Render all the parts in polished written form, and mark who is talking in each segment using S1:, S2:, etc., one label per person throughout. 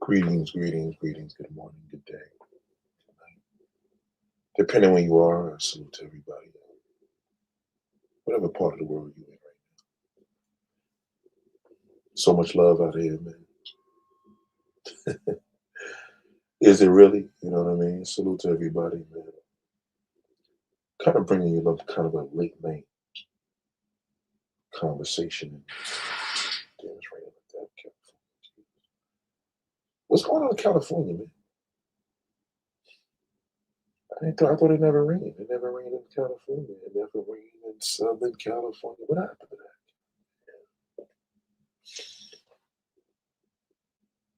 S1: Greetings, greetings, greetings. Good morning, good day, good night. Depending on where you are, I salute to everybody. Whatever part of the world you're in right now. So much love out here, man. Is it really? You know what I mean? Salute to everybody, man. Kind of bringing you up kind of a late night conversation. Damn, it's raining like that. California. What's going on in California, man? I thought it never rained. It never rained in California. It never rained in Southern California. What happened to that?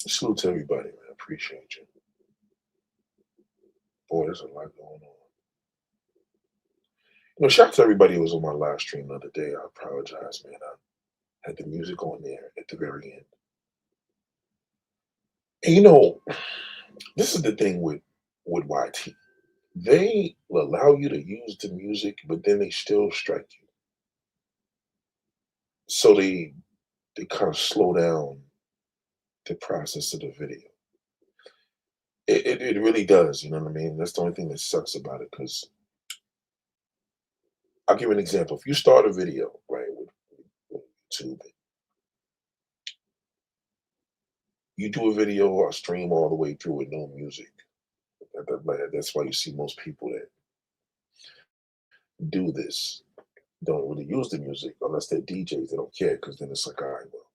S1: Salute to everybody, man. Appreciate you. Boy, there's a lot going on. Shout out to everybody who was on my live stream the other day. I apologize, man. I had the music on there at the very end. And this is the thing with YT. They will allow you to use the music, but then they still strike you. So they kind of slow down the process of the video. It really does, you know what I mean? That's the only thing that sucks about it, because I'll give you an example. If you start a video, right, with YouTube, you do a video or stream all the way through with no music. That's why you see most people that do this don't really use the music unless they're DJs. They don't care, because then it's like, all right, well,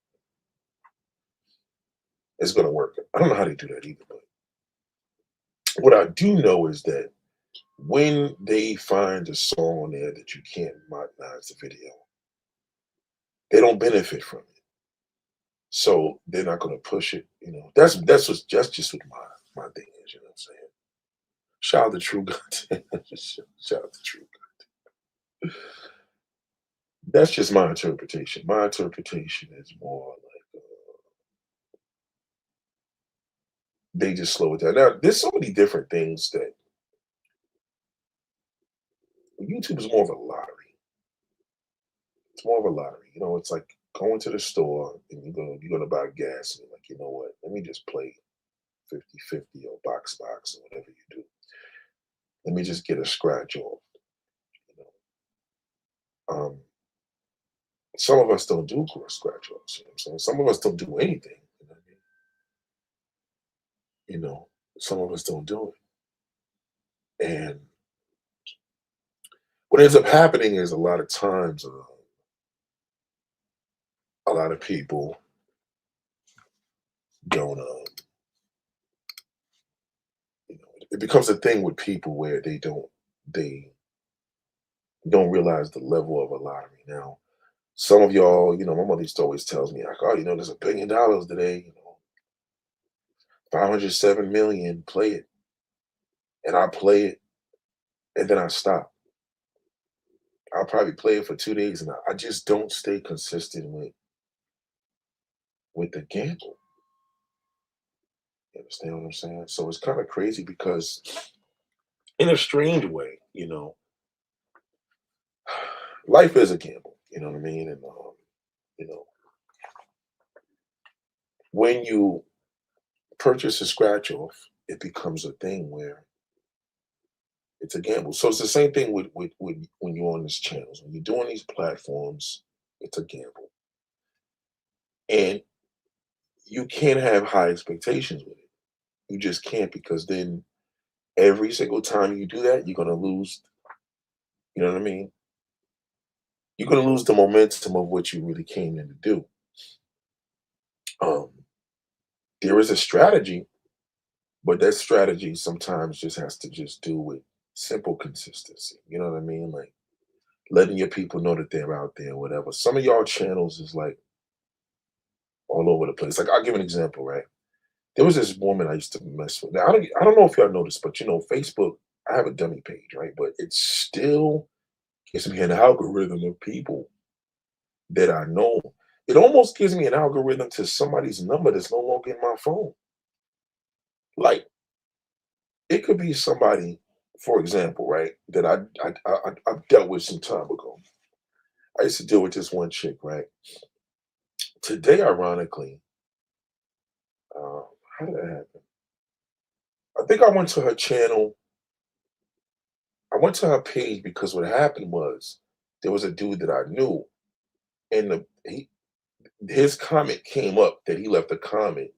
S1: it's gonna work. I don't know how they do that either, but what I do know is that when they find a song on there that you can't modernize the video, they don't benefit from it. So they're not gonna push it. That's just what my thing is. You know what I'm saying? Shout out to True God. Shout out to True God. That's just my interpretation. My interpretation is more like they just slow it down. Now, there's so many different things that YouTube is more of a lottery. It's more of a lottery. It's like going to the store and you're gonna buy gas and you're like, you know what? Let me just play 50-50 or box or whatever you do. Let me just get a scratch off. You Um, some of us don't do scratch offs. You know what I'm saying? Some of us don't do anything. You know what I mean? Some of us don't do it. And what ends up happening is a lot of times, a lot of people don't. It becomes a thing with people where they don't realize the level of a lottery. Now, some of y'all, my mother used to always tells me, like, oh, there's $1 billion today. 507 million. Play it, and I play it, and then I stop. I'll probably play it for 2 days, and I just don't stay consistent with the gamble. You understand what I'm saying? So it's kind of crazy because, in a strange way, life is a gamble. You know what I mean? And you know, when you purchase a scratch off, it becomes a thing where it's a gamble. So it's the same thing with when you're on these channels, when you're doing these platforms, it's a gamble, and you can't have high expectations with it. You just can't, because then every single time you do that, you're gonna lose. You know what I mean? You're gonna lose the momentum of what you really came in to do. Um, there is a strategy, but that strategy sometimes just has to just do with simple consistency. You know what I mean? Like letting your people know that they're out there, whatever. Some of y'all channels is like all over the place. Like, I'll give an example, right? There was this woman I used to mess with. Now, I don't know if y'all noticed, but Facebook, I have a dummy page, right? But it still gives me an algorithm of people that I know. It almost gives me an algorithm to somebody's number that's no longer in my phone. Like, it could be somebody, for example, right, that I dealt with some time ago. I used to deal with this one chick, right? Today, ironically, How did that happen? I think I went to her channel. I went to her page because what happened was there was a dude that I knew, and his comment came up that he left a comment.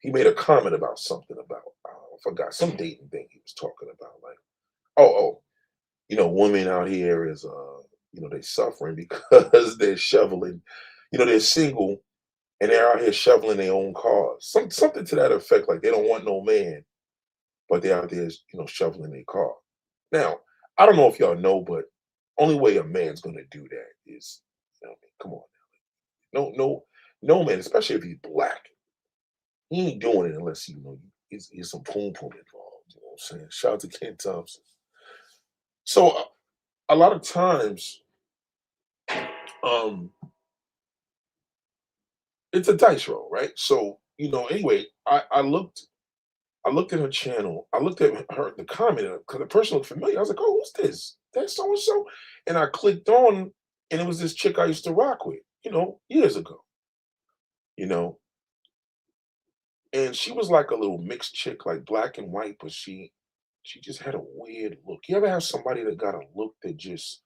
S1: He made a comment about something about I forgot some dating thing he was talking about. Like, oh, women out here is they suffering because they're shoveling, they're single and they're out here shoveling their own cars. Something to that effect. Like they don't want no man, but they're out there, shoveling their car. Now, I don't know if y'all know, but only way a man's gonna do that is, come on, no man, especially if he's black, he ain't doing it unless he's some poom poom involved. You know what I'm saying? Shout out to Ken Thompson. So a lot of times, um, it's a dice roll, right? So anyway, I looked at her channel. I looked at the comment because the person looked familiar. I was like, "Oh, who's this? That's so and so." And I clicked on, and it was this chick I used to rock with, years ago. You know, and she was like a little mixed chick, like black and white, but she just had a weird look. You ever have somebody that got a look that just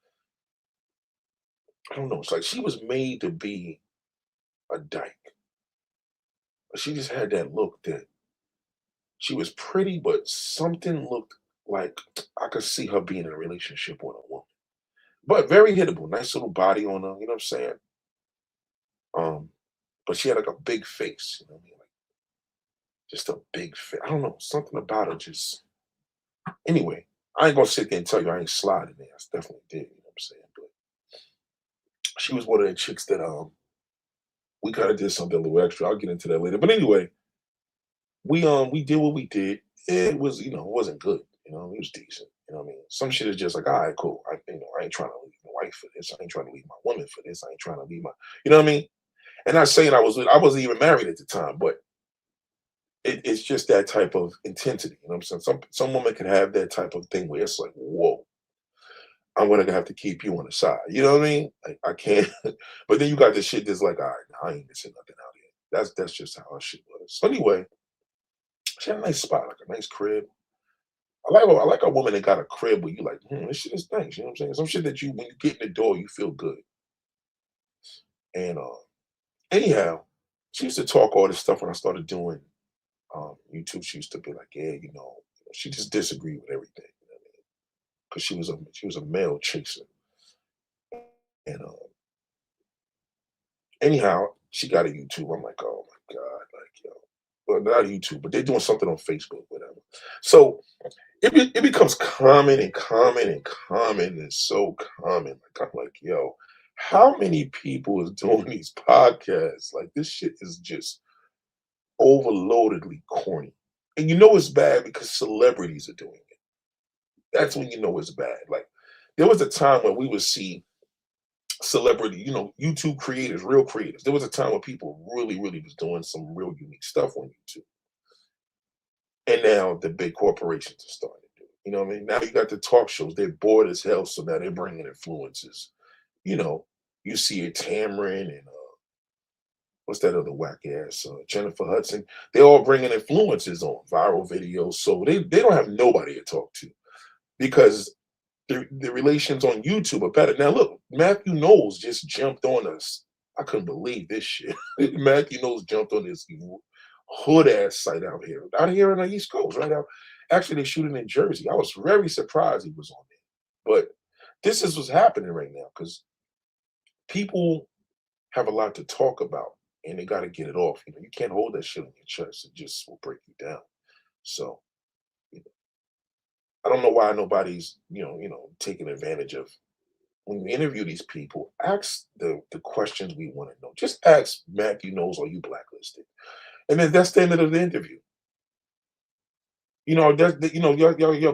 S1: I don't know? It's like she was made to be a dyke. She just had that look that she was pretty, but something looked like I could see her being in a relationship with a woman. But very hittable, nice little body on her, you know what I'm saying? Um, but she had like a big face, you know what I mean? Like just a big face. I don't know, something about her just anyway. I ain't gonna sit there and tell you I ain't sliding there. I definitely did, you know what I'm saying? But she was one of the chicks that we kind of did something a little extra. I'll get into that later. But anyway, we did what we did. It was, it wasn't good, it was decent. You know what I mean? Some shit is just like, all right, cool. I ain't trying to leave my wife for this. I ain't trying to leave my woman for this. I ain't trying to leave my, you know what I mean? And not saying I wasn't even married at the time, but it's just that type of intensity. You know what I'm saying? Some woman can have that type of thing where it's like, whoa, I'm gonna have to keep you on the side. You know what I mean? Like I can't. But then you got this shit that's like, all right, nah, I ain't missing nothing out here. That's just how our shit was. So anyway, she had a nice spot, like a nice crib. I like a woman that got a crib where you like, this shit is nice. You know what I'm saying? Some shit that you when you get in the door, you feel good. And anyhow, she used to talk all this stuff when I started doing YouTube. She used to be like, yeah, she just disagreed with everything. You know what I mean? Because she was a male chaser. And anyhow, she got a YouTube. I'm like, oh my God, like well, not YouTube, but they're doing something on Facebook, whatever. So it becomes common and common and common and so common. Like I'm like, yo, how many people is doing these podcasts? Like this shit is just overloadedly corny. And you know it's bad because celebrities are doing it. That's when you know it's bad. Like there was a time when we would see celebrity, YouTube creators, real creators. There was a time when people really, really was doing some real unique stuff on YouTube. And now the big corporations are starting to do it. You know what I mean? Now you got the talk shows. They're bored as hell, so now they're bringing influences. You know, you see it, Tamron and what's that other whack ass Jennifer Hudson. They're all bringing influences on viral videos, so they don't have nobody to talk to because the relations on YouTube are better. Now look, Matthew Knowles just jumped on us. I couldn't believe this shit. Matthew Knowles jumped on this hood ass site out here on the East Coast, right out. Actually, they shoot it in Jersey. I was very surprised he was on there. But this is what's happening right now because people have a lot to talk about and they got to get it off. You can't hold that shit on your chest. It just will break you down. So you know, I don't know why nobody's taking advantage of when you interview these people. Ask the questions we want to know. Just ask Matthew knows are you blacklisted, and then that's the end of the interview. You're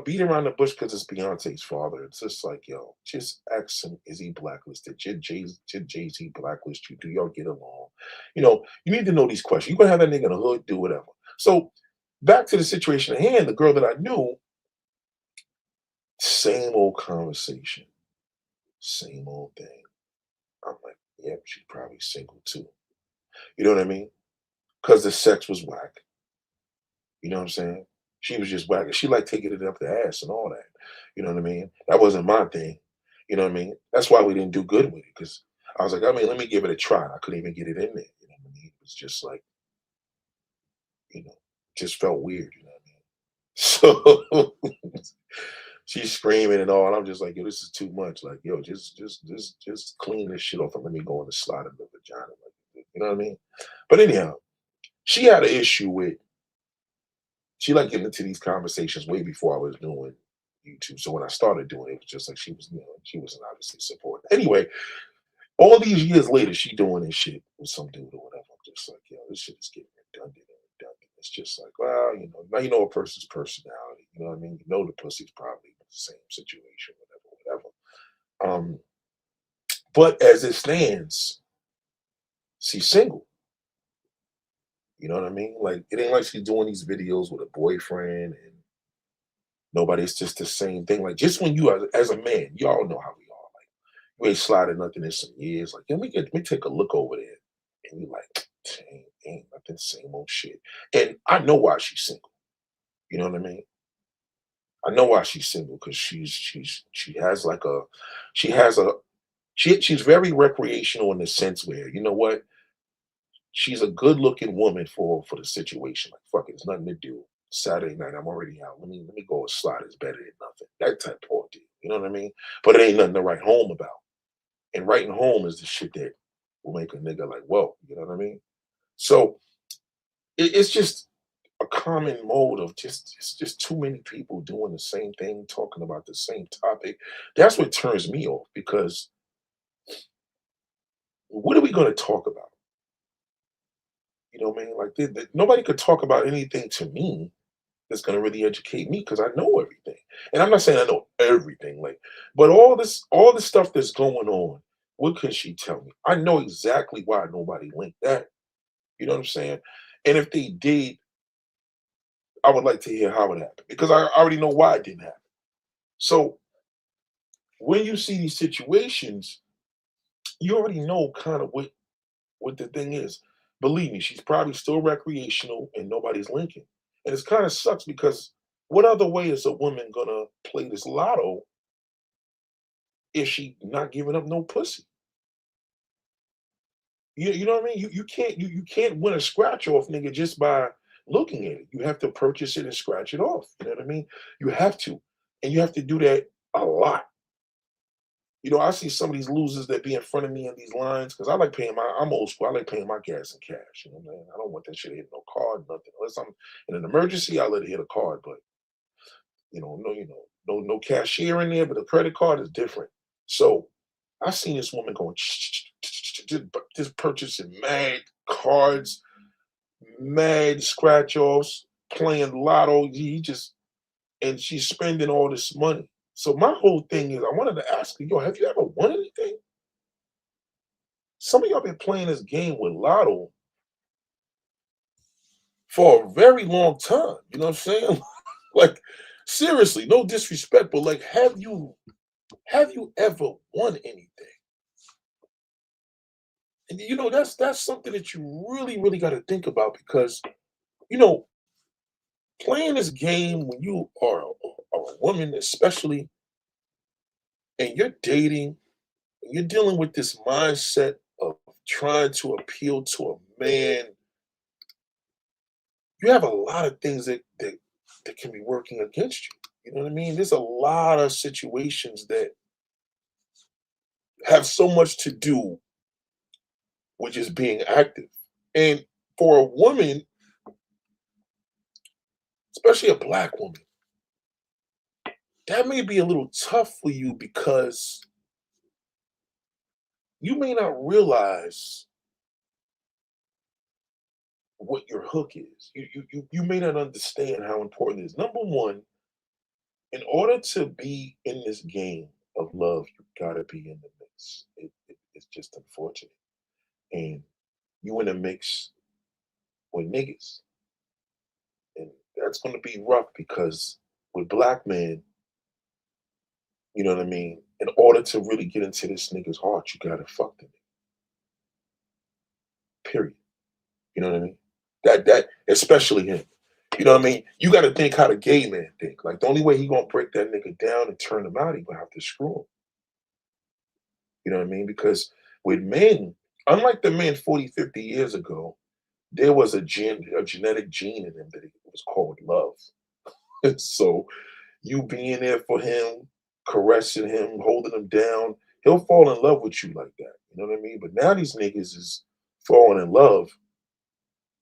S1: beating around the bush because it's Beyonce's father. It's just like, yo, just ask him, is he blacklisted? Did Jay-Z blacklist you? Do y'all get along? You need to know these questions. You can have that nigga in the hood, do whatever. So back to the situation at hand, the girl that I knew, same old conversation, same old thing. I'm like, yep, she's probably single too. You know what I mean? because the sex was whack. You know what I'm saying? She was just whack. She liked taking it up the ass and all that. You know what I mean? That wasn't my thing. You know what I mean? That's why we didn't do good with it because I was like, I mean, let me give it a try. I couldn't even get it in there. You know what I mean? It was just like, you know, just felt weird. You know what I mean? So she's screaming and all, and I'm just like, yo, this is too much. Like, yo, just clean this shit off and let me go in the slot of the vagina. Like, you know what I mean? But anyhow, she had an issue with she liked getting into these conversations way before I was doing YouTube. So when I started doing it, it was just like she was, she wasn't obviously supporting. Anyway, all these years later, she doing this shit with some dude or whatever. I'm just like, yo, this shit is getting redundant and redundant. It's just like, well, now you know a person's personality. You know what I mean? You know the pussy's probably the same situation, whatever. But as it stands, she's single. You know what I mean? Like it ain't like she's doing these videos with a boyfriend and nobody. It's just the same thing. Like just when you as a man, y'all know how we are. Like you ain't sliding nothing in some years. Like let me take a look over there, and you like, ain't nothing, same old shit. And I know why she's single. You know what I mean? I know why she's single because she has like a she has a she's very recreational in the sense where you know what she's a good looking woman for the situation. Like fuck it, it's nothing to do. Saturday night, I'm already out. Let me go a slot. It's better than nothing. That type of deal. You know what I mean? But it ain't nothing to write home about. And writing home is the shit that will make a nigga like, whoa, you know what I mean? So it's just a common mode of just it's just too many people doing the same thing, talking about the same topic. That's what turns me off because what are we going to talk about? You know what I mean? Like nobody could talk about anything to me that's going to really educate me because I know everything. And I'm not saying I know everything, like, but all this stuff that's going on, what can she tell me? I know exactly why nobody linked that. You know what I'm saying? And if they did, I would like to hear how it happened because I already know why it didn't happen. So when you see these situations, you already know kind of what the thing is. Believe me, she's probably still recreational and nobody's linking. And it's kind of sucks because what other way is a woman gonna play this lotto if she not giving up no pussy? You know what I mean? You can't win a scratch off nigga just by looking at it. You have to purchase it and scratch it off. You know what I mean? You have to. And you have to do that a lot. I see some of these losers that be in front of me in these lines because I like paying I'm old school. I like paying my gas in cash. You know what I mean? I don't want that shit hitting no card, nothing. Unless I'm in an emergency, I'll let it hit a card. But no cashier in there, but a credit card is different. So I seen this woman going just purchasing mad cards, mad scratch offs, playing lotto. He just and she's spending all this money. So my whole thing is, I wanted to ask you, yo, have you ever won anything? Some of y'all been playing this game with lotto for a very long time. You know what I'm saying? Like seriously, no disrespect, but like, have you ever won anything? And that's something that you really, really got to think about because you know playing this game when you are a woman, especially, and you're dating, and you're dealing with this mindset of trying to appeal to a man, you have a lot of things that can be working against you. You know what I mean? There's a lot of situations that have so much to do with just being active. And for a woman, especially a black woman, that may be a little tough for you because you may not realize what your hook is. You may not understand how important it is. Number one, in order to be in this game of love, you gotta be in the mix. It's just unfortunate. And you in a mix with niggas. And that's gonna be rough because with black men, you know what I mean? In order to really get into this nigga's heart, you gotta fuck the nigga. Period. You know what I mean? That especially him. You know what I mean? You got to think how the gay man think. Like the only way he gonna break that nigga down and turn him out, he gonna have to screw him. You know what I mean? Because with men, unlike the men 40, 50 years ago, there was a genetic gene in him that it was called love. So you being there for him, caressing him, holding him down, he'll fall in love with you like that. You know what I mean? But now these niggas is falling in love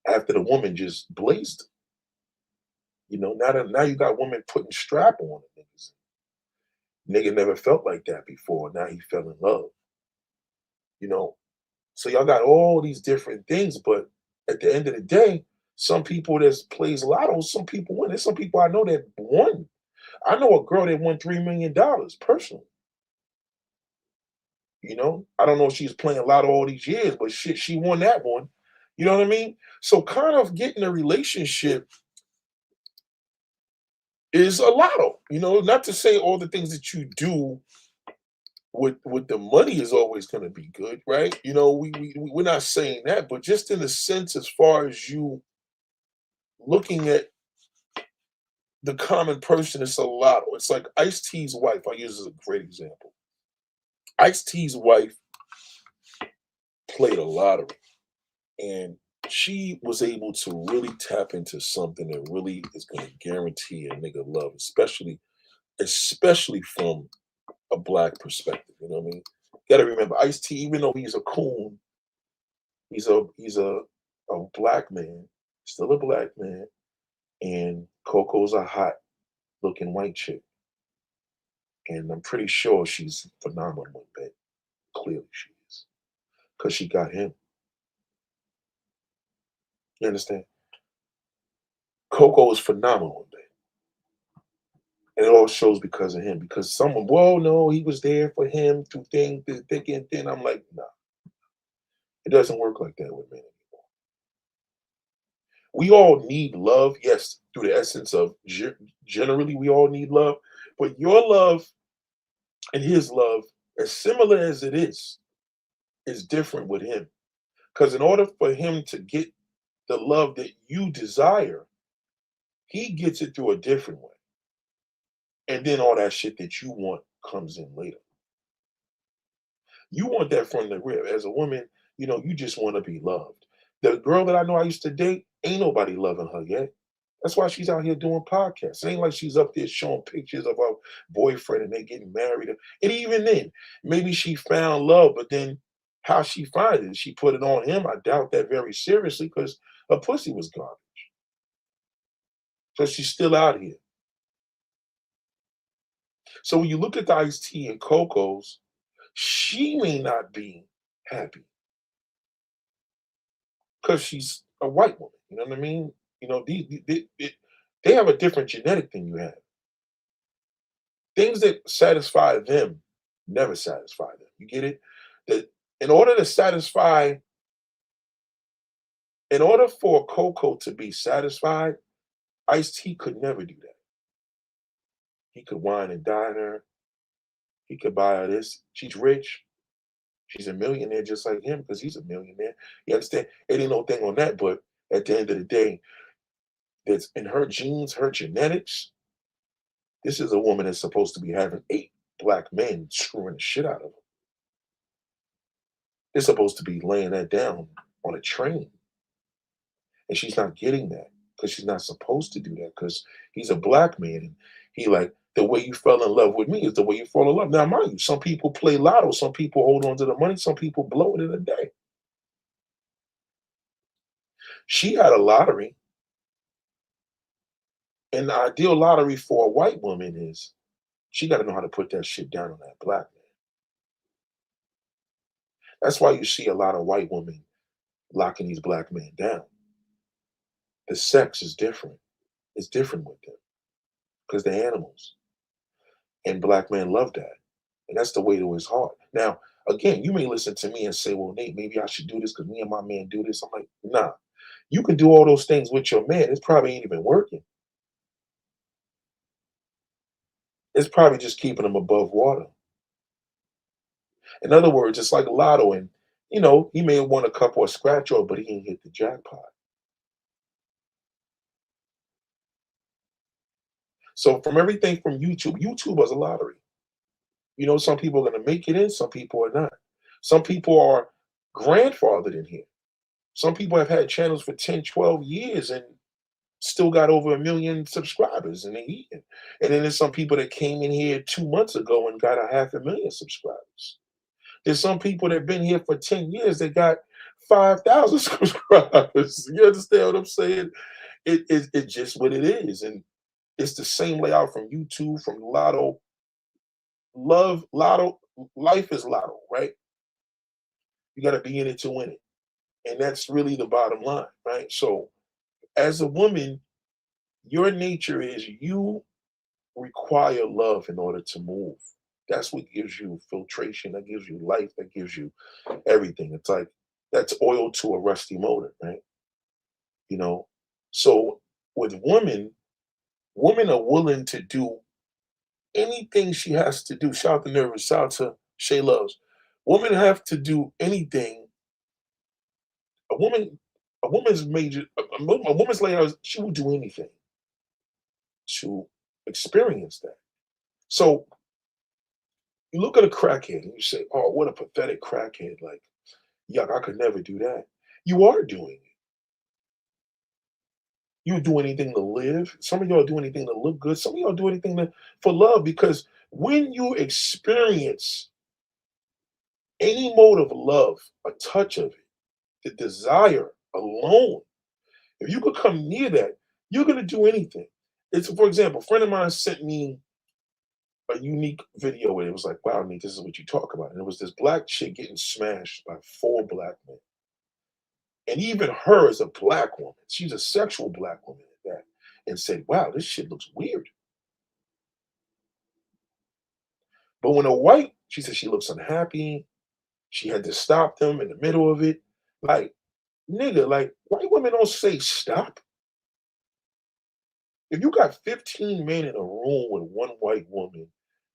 S1: after the woman just blazed them. You know, now you got women putting strap on the niggas. Nigga never felt like that before. Now he fell in love. You know, so y'all got all these different things, but at the end of the day, some people that plays lotto, some people win. There's some people I know that won. I know a girl that won $3 million personally. You know, I don't know if she's playing lotto all these years, but shit, she won that one. You know what I mean? So kind of getting a relationship is a lotto. You know, not to say all the things that you do with the money is always going to be good, right? You know, we're not saying that, but just in a sense, as far as you looking at the common person, it's a lotto. It's like Ice T's wife. I use as a great example. Ice T's wife played a lottery, and she was able to really tap into something that really is going to guarantee a nigga love, especially from a black perspective. You know what I mean? Got to remember, Ice T, even though he's a coon, he's a black man, still a black man, and Coco's a hot looking white chick, and I'm pretty sure she's phenomenal in bed. Clearly, she is because she got him. You understand? Coco is phenomenal in bed. And it all shows because of him. Because someone, well, no, he was there for him through through thick and thin. I'm like, nah, it doesn't work like that with men anymore. We all need love, yes, through the essence of generally we all need love, but your love and his love, as similar as it is different with him. Because in order for him to get the love that you desire, he gets it through a different way. And then all that shit that you want comes in later. You want that from the rib. As a woman, you know, you just want to be loved. The girl that I know I used to date, ain't nobody loving her yet. That's why she's out here doing podcasts. It ain't like she's up there showing pictures of her boyfriend and they getting married. And even then, maybe she found love, but then how she find it? She put it on him. I doubt that very seriously because her pussy was garbage. So she's still out here. So when you look at the Ice T and Coco's, she may not be happy because she's a white woman. You know what I mean? You know, they have a different genetic than you have. Things that satisfy them never satisfy them. You get it? That in order to satisfy, in order for Coco to be satisfied, Ice T could never do that. He could wine and dine her. He could buy her this. She's rich. She's a millionaire just like him because he's a millionaire. You understand? It ain't no thing on that, but at the end of the day, that's in her genes, her genetics. This is a woman that's supposed to be having 8 black men screwing the shit out of her. They're supposed to be laying that down on a train. And she's not getting that because she's not supposed to do that because he's a black man. And he like, the way you fell in love with me is the way you fall in love. Now, mind you, some people play lotto, some people hold on to the money, some people blow it in a day. She had a lottery, and the ideal lottery for a white woman is she got to know how to put that shit down on that black man. That's why you see a lot of white women locking these black men down. The sex is different. It's different with them because they're animals. And black men love that. And that's the way to his heart. Now, again, you may listen to me and say, well, Nate, maybe I should do this because me and my man do this. I'm like, nah. You can do all those things with your man. It's probably ain't even working. It's probably just keeping him above water. In other words, it's like lotto, and you know, he may have won a couple of scratch off, but he ain't hit the jackpot. So from everything from YouTube was a lottery. You know, some people are going to make it in, some people are not. Some people are grandfathered in here. Some people have had channels for 10, 12 years and still got over 1 million subscribers and they eating. And then there's some people that came in here 2 months ago and got a 500,000 subscribers. There's some people that been here for 10 years that got 5,000 subscribers. You understand what I'm saying? It's just what it is. And it's the same layout from YouTube, from Lotto. Love, Lotto, life is Lotto, right? You got to be in it to win it. And that's really the bottom line, right? So as a woman, your nature is you require love in order to move. That's what gives you filtration, that gives you life, that gives you everything. It's like that's oil to a rusty motor, right? You know. So with women, women are willing to do anything she has to do. Shout out to Nervous, shout out to Shay Loves. Women have to do anything. A woman, a woman's major, a woman's layout, she will do anything to experience that. So you look at a crackhead and you say, "Oh, what a pathetic crackhead!" Like, yuck, I could never do that. You are doing it. You do anything to live. Some of y'all do anything to look good. Some of y'all do anything for love because when you experience any mode of love, a touch of it, the desire alone, if you could come near that, you're gonna do anything. It's for example, a friend of mine sent me a unique video where it was like, wow, Nate, this is what you talk about. And it was this black chick getting smashed by four black men. And even her as a black woman, she's a sexual black woman at that, and said, wow, this shit looks weird. But when a white, she said she looks unhappy. She had to stop them in the middle of it. Like, nigga, like white women don't say stop. If you got 15 men in a room with one white woman,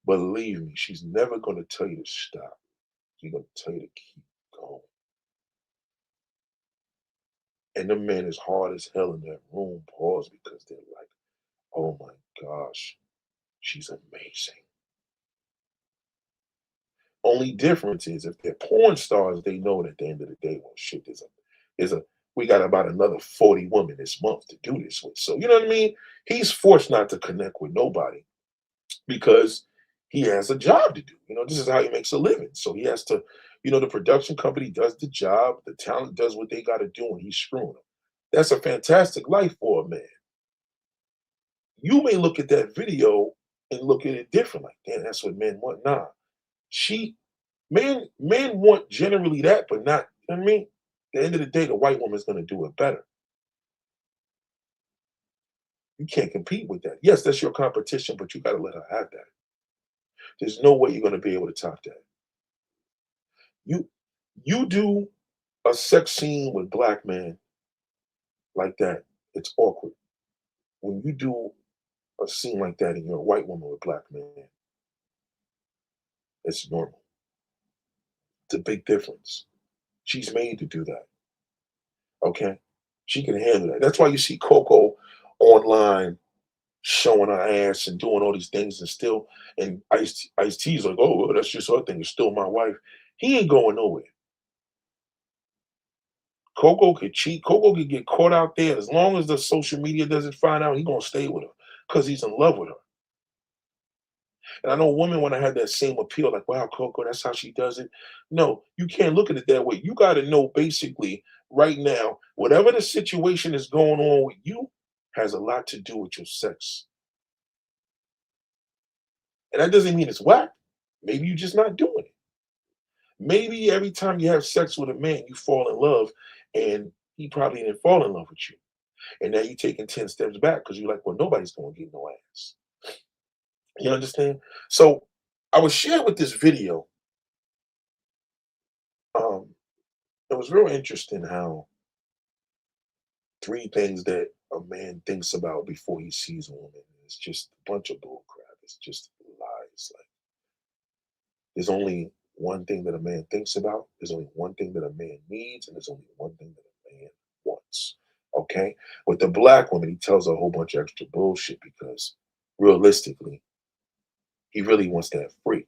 S1: believe me, she's never gonna tell you to stop. She's gonna tell you to keep going. And the men is hard as hell in that room, pause, because they're like, oh my gosh, she's amazing. Only difference is if they're porn stars, they know that at the end of the day, well, shit, there's a we got about another 40 women this month to do this with. So you know what I mean? He's forced not to connect with nobody because he has a job to do. You know, this is how he makes a living. So he has to, the production company does the job, the talent does what they got to do, and he's screwing them. That's a fantastic life for a man. You may look at that video and look at it different, like, damn, that's what men want. Nah, she, men want generally that, but not. You know what I mean, at the end of the day, the white woman's going to do it better. You can't compete with that. Yes, that's your competition, but you got to let her have that. There's no way you're going to be able to top that. You you do a sex scene with black men like that, it's awkward. When you do a scene like that and you're a white woman with black men, it's normal. It's a big difference. She's made to do that. Okay, she can handle that. That's why you see Coco online showing her ass and doing all these things and still and Ice T's like, oh, well, that's just her thing. It's still my wife. He ain't going nowhere. Coco could cheat. Coco could get caught out there. As long as the social media doesn't find out, he gonna stay with her because he's in love with her. And I know women want to have that same appeal, like, wow, Coco, that's how she does it. No, you can't look at it that way. You got to know basically right now, whatever the situation is going on with you has a lot to do with your sex. And that doesn't mean it's whack. Maybe you're just not doing it. Maybe every time you have sex with a man, you fall in love and he probably didn't fall in love with you. And now you're taking 10 steps back because you're like, well, nobody's going to get no ass. You understand? So I was shared with this video. Um, it was real interesting how three things that a man thinks about before he sees a woman. It's just a bunch of bull crap. It's just lies. Like there's only one thing that a man thinks about. There's only one thing that a man needs, and there's only one thing that a man wants. Okay. With the black woman, he tells a whole bunch of extra bullshit because realistically, he really wants that freak.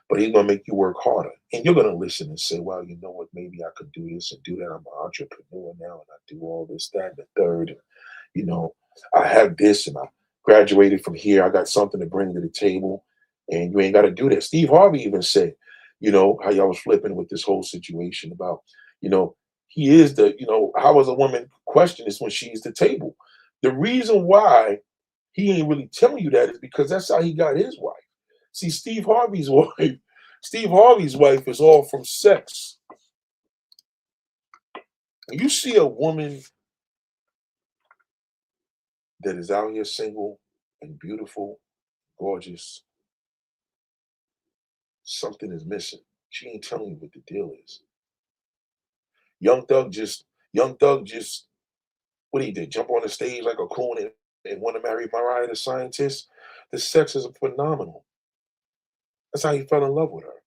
S1: But he's gonna make you work harder. And you're gonna listen and say, well, you know what, maybe I could do this and do that. I'm an entrepreneur now and I do all this, that, and the third. And, you know, I have this and I graduated from here. I got something to bring to the table. And you ain't gotta do that. Steve Harvey even said, how y'all was flipping with this whole situation about, you know, he is how was a woman question this when she's the table? The reason why he ain't really telling you that is because that's how he got his wife. See, Steve Harvey's wife is all from sex. When you see a woman that is out here single and beautiful, gorgeous, something is missing. She ain't telling you what the deal is. Young Thug just, what he did, jump on the stage like a coon and want to marry Mariah the Scientist. The sex is phenomenal. That's how he fell in love with her.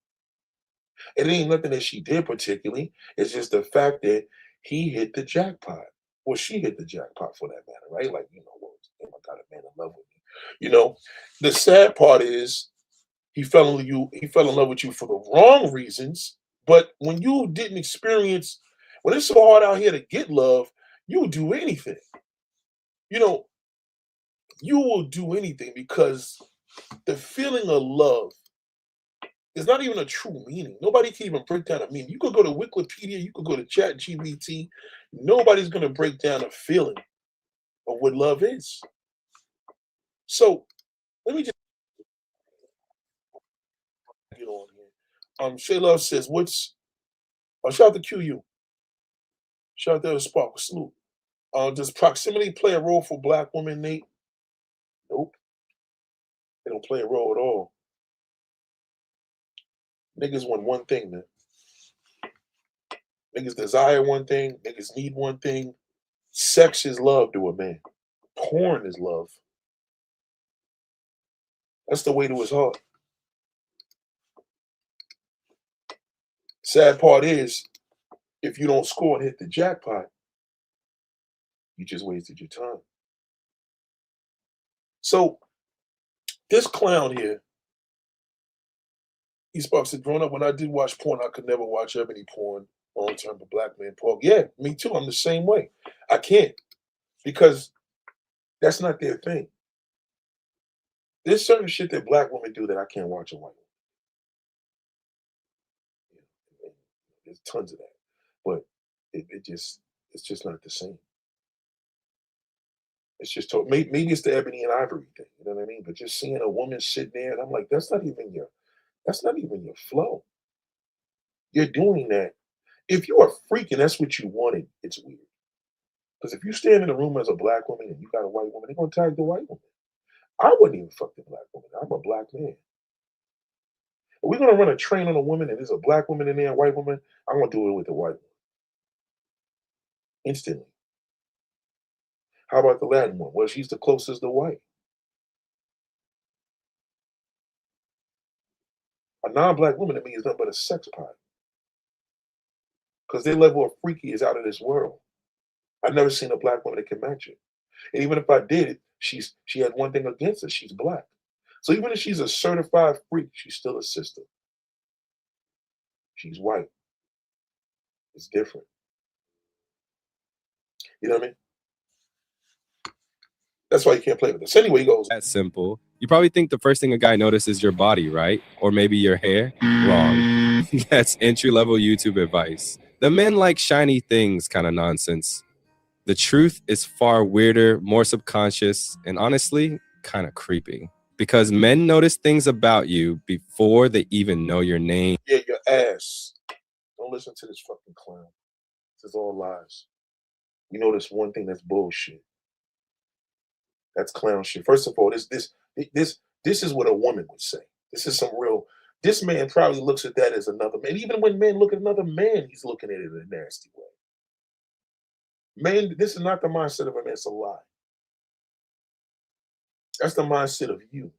S1: It ain't nothing that she did particularly. It's just the fact that he hit the jackpot. Well, she hit the jackpot for that matter, right? Like, well, oh my God, a man in love with me. The sad part is he fell in love with you for the wrong reasons. But when you didn't experience, when it's so hard out here to get love, you will do anything. You know, you will do anything because the feeling of love is not even a true meaning. Nobody can even break down a meaning. You could go to Wikipedia, you could go to Chat GBT. Nobody's going to break down a feeling of what love is. So let me just get on here. Shay Love says, shout out to QU. Shout out to Sparkle Salute. Does proximity play a role for black women, Nate? Nope. They don't play a role at all. Niggas want one thing, man. Niggas desire one thing. Niggas need one thing. Sex is love to a man. Porn is love. That's the way to his heart. Sad part is, if you don't score and hit the jackpot, you just wasted your time. So this clown here, he sparks it. Growing up, when I did watch porn, I could never watch ebony porn long term for black man porn. Yeah, me too. I'm the same way. I can't because that's not their thing. There's certain shit that black women do that I can't watch a white woman. There's tons of that, but it's just not the same. It's just maybe it's the ebony and ivory thing. You know what I mean? But just seeing a woman sitting there, and I'm like, that's not even your flow. You're doing that. If you are freaking, that's what you wanted. It's weird. Because if you stand in a room as a black woman and you got a white woman, they're gonna tag the white woman. I wouldn't even fuck the black woman. I'm a black man. If we're gonna run a train on a woman and there's a black woman in there, a white woman, I'm gonna do it with the white woman. Instantly. How about the Latin one? Well, she's the closest to white. A non-black woman to me is nothing but a sex pot. Because their level of freaky is out of this world. I've never seen a black woman that can match it. And even if I did, she had one thing against her. She's black. So even if she's a certified freak, she's still a sister. She's white. It's different. You know what I mean? That's why you can't play with this. Anyway, he goes.
S2: That's simple. You probably think the first thing a guy notices is your body, right? Or maybe your hair. Wrong. That's entry-level YouTube advice. The men like shiny things kind of nonsense. The truth is far weirder, more subconscious, and honestly, kind of creepy. Because men notice things about you before they even know your name.
S1: Yeah, your ass. Don't listen to this fucking clown. This is all lies. You know this one thing that's bullshit. That's clown shit. First of all, this is what a woman would say. This is some real. This man probably looks at that as another man. Even when men look at another man, he's looking at it in a nasty way. Man, this is not the mindset of a man. It's a lie. That's the mindset of you.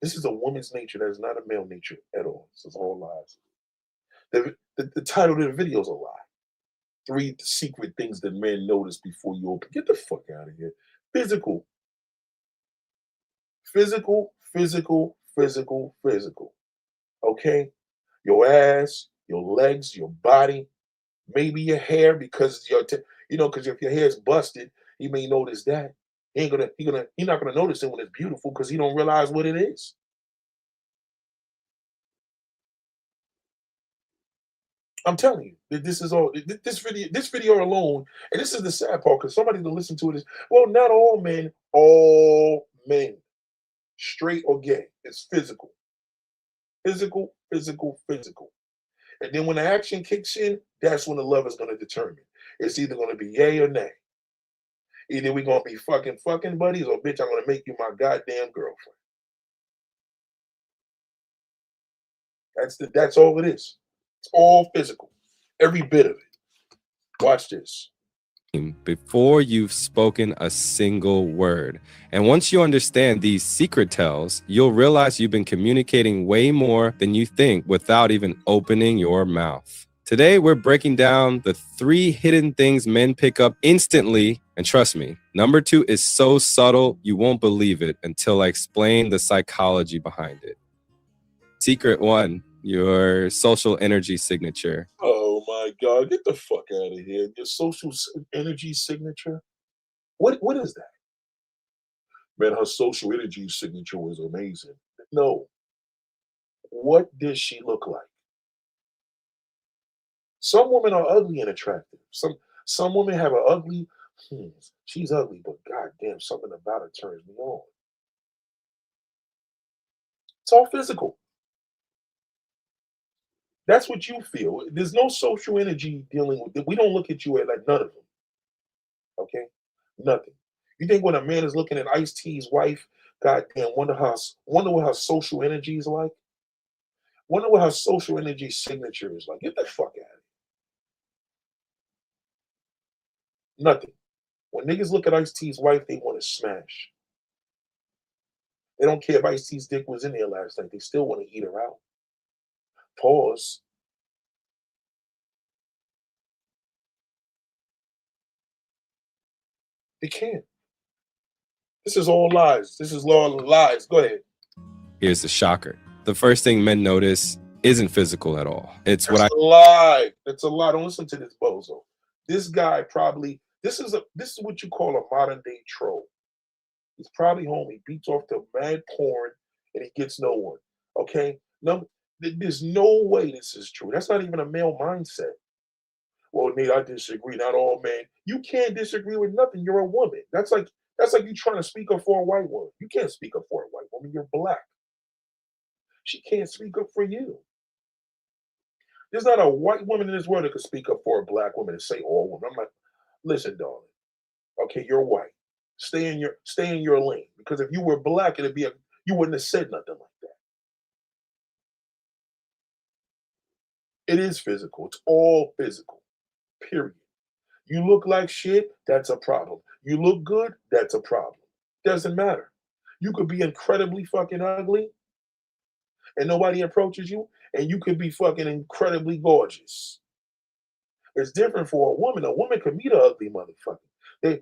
S1: This is a woman's nature. That is not a male nature at all. This is all lies. The title of the video is a lie. 3 secret things that men notice before you open. Get the fuck out of here. Physical. Physical, physical, physical, physical. Okay? Your ass, your legs, your body, maybe your hair because because if your hair is busted, he may notice that. He not gonna notice it when it's beautiful because he don't realize what it is. I'm telling you, this is all this video alone, and this is the sad part because somebody to listen to it is well, not all men, straight or gay. It's physical, physical, physical, physical. And then when the action kicks in, that's when the love is gonna determine. It's either gonna be yay or nay. Either we gonna be fucking buddies, or bitch, I'm gonna make you my goddamn girlfriend. That's all it is. It's all physical. Every bit of it. Watch this.
S2: Before you've spoken a single word. And once you understand these secret tells, you'll realize you've been communicating way more than you think without even opening your mouth. Today, we're breaking down the 3 hidden things men pick up instantly. And trust me, number 2 is so subtle, you won't believe it until I explain the psychology behind it. Secret 1, your social energy signature.
S1: Oh my God, get the fuck out of here. Your energy signature? What is that? Man, her social energy signature was amazing. No. What does she look like? Some women are ugly and attractive. Some women have an ugly, she's ugly, but goddamn, something about her turns me on. It's all physical. That's what you feel. There's no social energy dealing with it. We don't look at you at like none of them. Okay? Nothing. You think when a man is looking at Ice-T's wife, goddamn, wonder what her social energy is like? Wonder what her social energy signature is like. Get the fuck out of here. Nothing. When niggas look at Ice-T's wife, they want to smash. They don't care if Ice-T's dick was in there last night. They still want to eat her out. Pause. They can't. This is all lies. This is all lies. Go ahead.
S2: Here's the shocker. The first thing men notice isn't physical at all. It's
S1: That's
S2: what
S1: a lie. That's a lie. Don't listen to this bozo. This guy probably this is what you call a modern day troll. He's probably home. He beats off to mad porn and he gets no one. Okay? No, there's no way this is true. That's not even a male mindset. Well, Nate, I disagree. Not all men. You can't disagree with nothing. You're a woman. That's like you trying to speak up for a white woman. You can't speak up for a white woman. You're black. She can't speak up for you. There's not a white woman in this world that could speak up for a black woman and say all women. I'm like, listen, darling. Okay, you're white. Stay in your lane. Because if you were black, you wouldn't have said nothing like that. It is physical. It's all physical. Period. You look like shit, that's a problem. You look good, that's a problem. Doesn't matter. You could be incredibly fucking ugly and nobody approaches you, and you could be fucking incredibly gorgeous. It's different for a woman. A woman could meet an ugly motherfucker.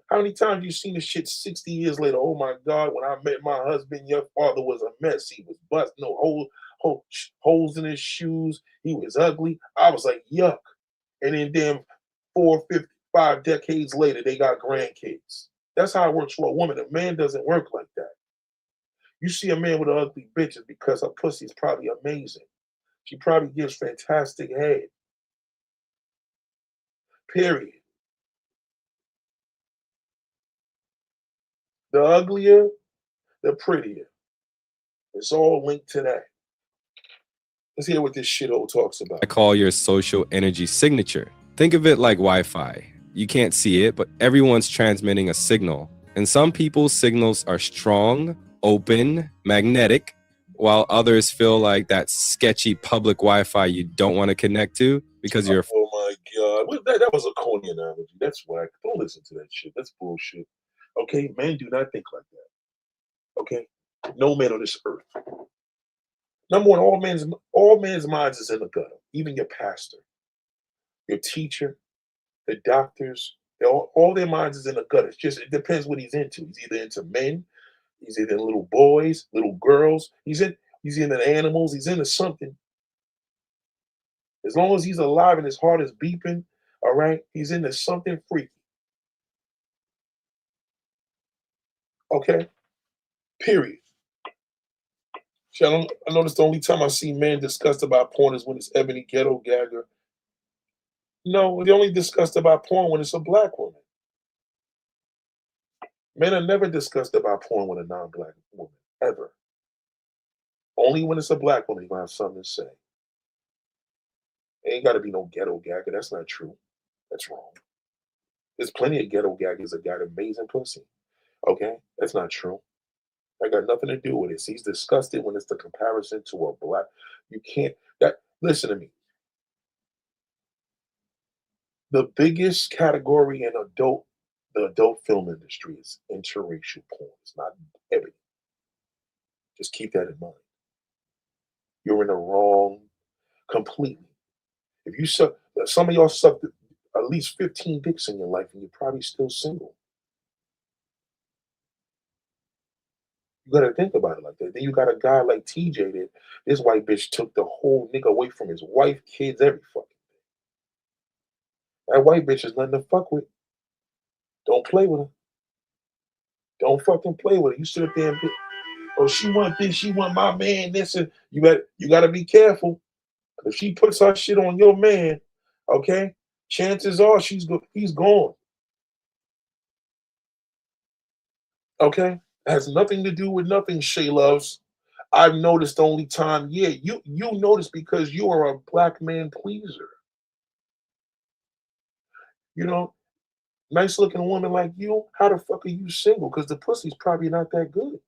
S1: How many times you seen this shit 60 years later? Oh my God, when I met my husband, your father was a mess. He was busting no holes in his shoes. He was ugly. I was like, yuck. And then damn 5 decades later, they got grandkids. That's how it works for a woman. A man doesn't work like that. You see a man with an ugly bitch is because her pussy is probably amazing. She probably gives fantastic head. Period. The uglier, the prettier. It's all linked to that. Let's hear what this shithole talks about.
S2: I call your social energy signature. Think of it like Wi-Fi. You can't see it, but everyone's transmitting a signal. And some people's signals are strong, open, magnetic, while others feel like that sketchy public Wi-Fi you don't want to connect to because you're...
S1: Oh my God. That was a corny analogy. That's whack. Don't listen to that shit. That's bullshit. Okay? Men do not think like that. Okay? No man on this earth. Number one, all men's minds is in the gutter. Even your pastor, your teacher, the doctors, all their minds is in the gutter. It depends what he's into. He's either into men, He's either in little boys, little girls. He's in the animals. He's into something. As long as he's alive and his heart is beeping, all right, he's into something freaky. Okay, period. See, I noticed the only time I see men discussed about porn is when it's Ebony Ghetto Gagger. No, they only discussed about porn when it's a black woman. Men are never discussed about porn with a non-black woman, ever. Only when it's a black woman, you gonna have something to say. Ain't gotta be no ghetto gagger. That's not true. That's wrong. There's plenty of ghetto gaggers that got amazing pussy. Okay? That's not true. That got nothing to do with it. He's disgusted when it's the comparison to a black. You can't that listen to me. The biggest category in the adult film industry is interracial porn. It's not everything. Just keep that in mind. You're in the wrong completely. If you suck, some of y'all sucked at least 15 dicks in your life and you're probably still single. You gotta think about it like that. Then you got a guy like TJ that this white bitch took the whole nigga away from his wife, kids, every fucking thing. That white bitch is nothing to fuck with. Don't play with her. Don't fucking play with her. You sit up there and be, oh, she want this, she want my man, this, and you gotta be careful. If she puts her shit on your man, okay, chances are he's gone. Okay? It has nothing to do with nothing, Shay Loves. I've noticed the only time, yeah, you notice because you are a black man pleaser. You know, nice looking woman like you, how the fuck are you single? Because the pussy's probably not that good.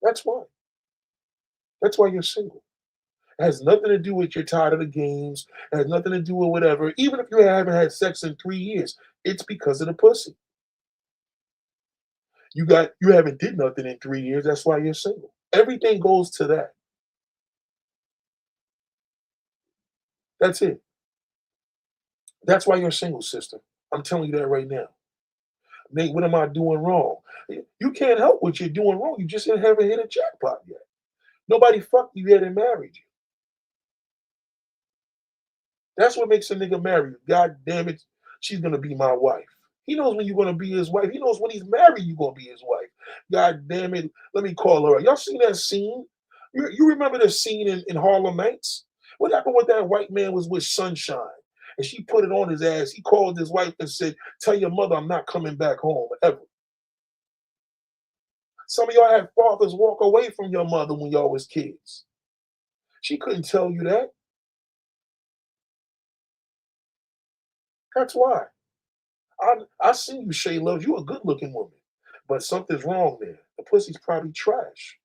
S1: That's why. That's why you're single. It has nothing to do with you're tired of the games. It has nothing to do with whatever. Even if you haven't had sex in 3 years, it's because of the pussy. You haven't did nothing in 3 years. That's why you're single. Everything goes to that. That's it. That's why you're single, sister. I'm telling you that right now. Nate, what am I doing wrong? You can't help what you're doing wrong. You just haven't hit a jackpot yet. Nobody fucked you yet and married you. That's what makes a nigga marry you. God damn it, she's gonna be my wife. He knows when you're gonna be his wife. He knows when he's married, you're gonna be his wife. God damn it, let me call her. Y'all seen that scene? You remember the scene in Harlem Nights? What happened with that white man was with Sunshine? And she put it on his ass. He called his wife and said, tell your mother I'm not coming back home ever. Some of y'all had fathers walk away from your mother when y'all was kids. She couldn't tell you that. That's why. I see you, Shay Loves. You a good looking woman. But something's wrong there. The pussy's probably trash.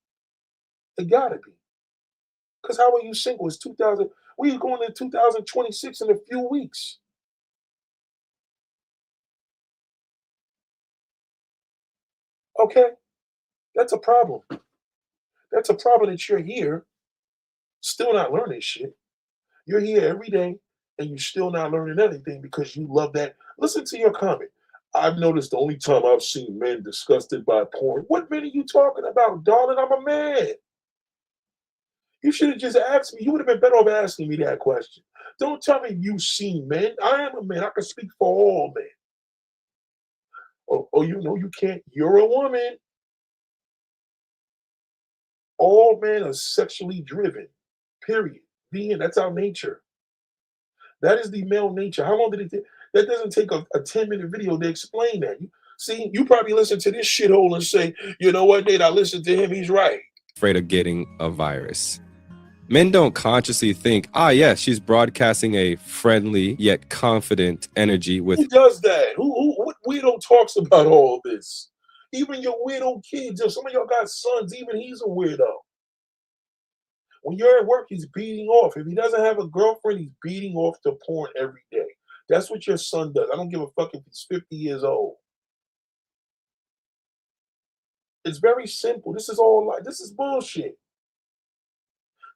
S1: It gotta be. Because how are you single? It's 2000. We going into 2026 in a few weeks. Okay? That's a problem. That's a problem that you're here, still not learning shit. You're here every day and you're still not learning anything because you love that. Listen to your comment. I've noticed the only time I've seen men disgusted by porn. What men are you talking about, darling? I'm a man. You should have just asked me. You would have been better off asking me that question. Don't tell me you've seen men. I am a man. I can speak for all men. Oh, you know you can't. You're a woman. All men are sexually driven. Period. That's our nature. That is the male nature. How long did it take? That doesn't take a 10-minute video to explain that. See, you probably listen to this shithole and say, you know what, Nate, I listened to him, he's right.
S2: Afraid of getting a virus. Men don't consciously think, yes, she's broadcasting a friendly yet confident energy with.
S1: Who does that? What weirdo talks about all this? Even your weirdo kids, if some of y'all got sons, even he's a weirdo. When you're at work, he's beating off. If he doesn't have a girlfriend, he's beating off to porn every day. That's what your son does. I don't give a fuck if he's 50 years old. It's very simple. This is bullshit.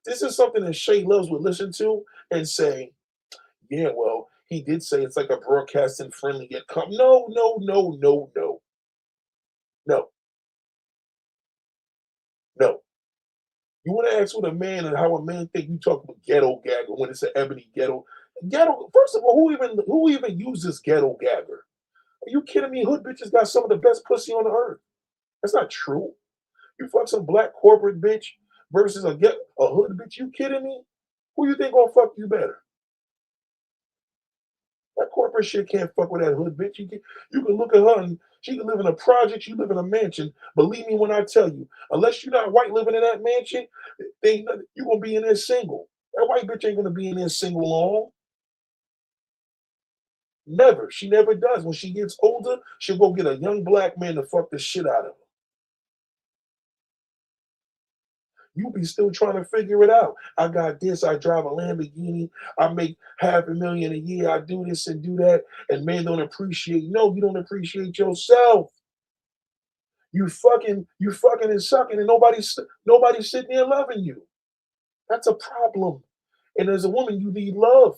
S1: This is something that Shay Loves would listen to and say, yeah, well, he did say it's like a broadcasting friendly yet come. No. No. You want to ask what a man and how a man think you talk about ghetto gagger when it's an ebony ghetto. Ghetto, first of all, who even uses ghetto gagger? Are you kidding me? Hood bitches got some of the best pussy on the earth. That's not true. You fuck some black corporate bitch versus a hood bitch. You kidding me? Who you think gonna fuck you better? That corporate shit can't fuck with that hood bitch. You can look at her and she can live in a project, you live in a mansion. Believe me when I tell you, unless you're not white living in that mansion, you're gonna be in there single. That white bitch ain't gonna be in there single long. Never. She never does. When she gets older, she'll go get a young black man to fuck the shit out of her. You be still trying to figure it out. I got this. I drive a Lamborghini. I make $500,000 a year. I do this and do that. And men don't appreciate. No, you don't appreciate yourself. You fucking and sucking, and nobody's sitting there loving you. That's a problem. And as a woman, you need love.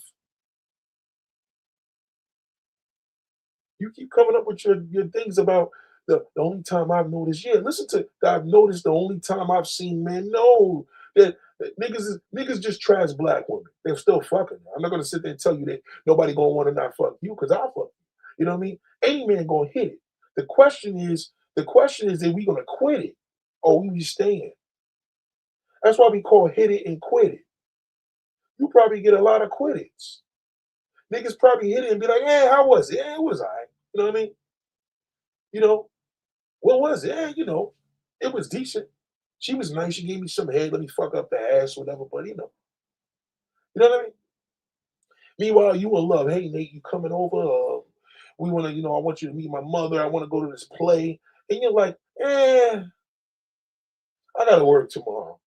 S1: You keep coming up with your things about the only time I've noticed. Yeah, listen to I've noticed the only time I've seen men know that niggas just trash black women. They're still fucking. I'm not gonna sit there and tell you that nobody gonna want to not fuck you because I fuck you. You know what I mean? Any man gonna hit it. The question is that we gonna quit it or we be staying. That's why we call hit it and quit it. You probably get a lot of quittings. Niggas probably hit it and be like, "Hey, how was it? Yeah, it was all right." You know what I mean? You know, what was it? Yeah, it was decent. She was nice. She gave me some head. Let me fuck up the ass, whatever. But you know what I mean. Meanwhile, you in love. Hey, Nate, you coming over? We want to, I want you to meet my mother. I want to go to this play. And you're like, I got to work tomorrow.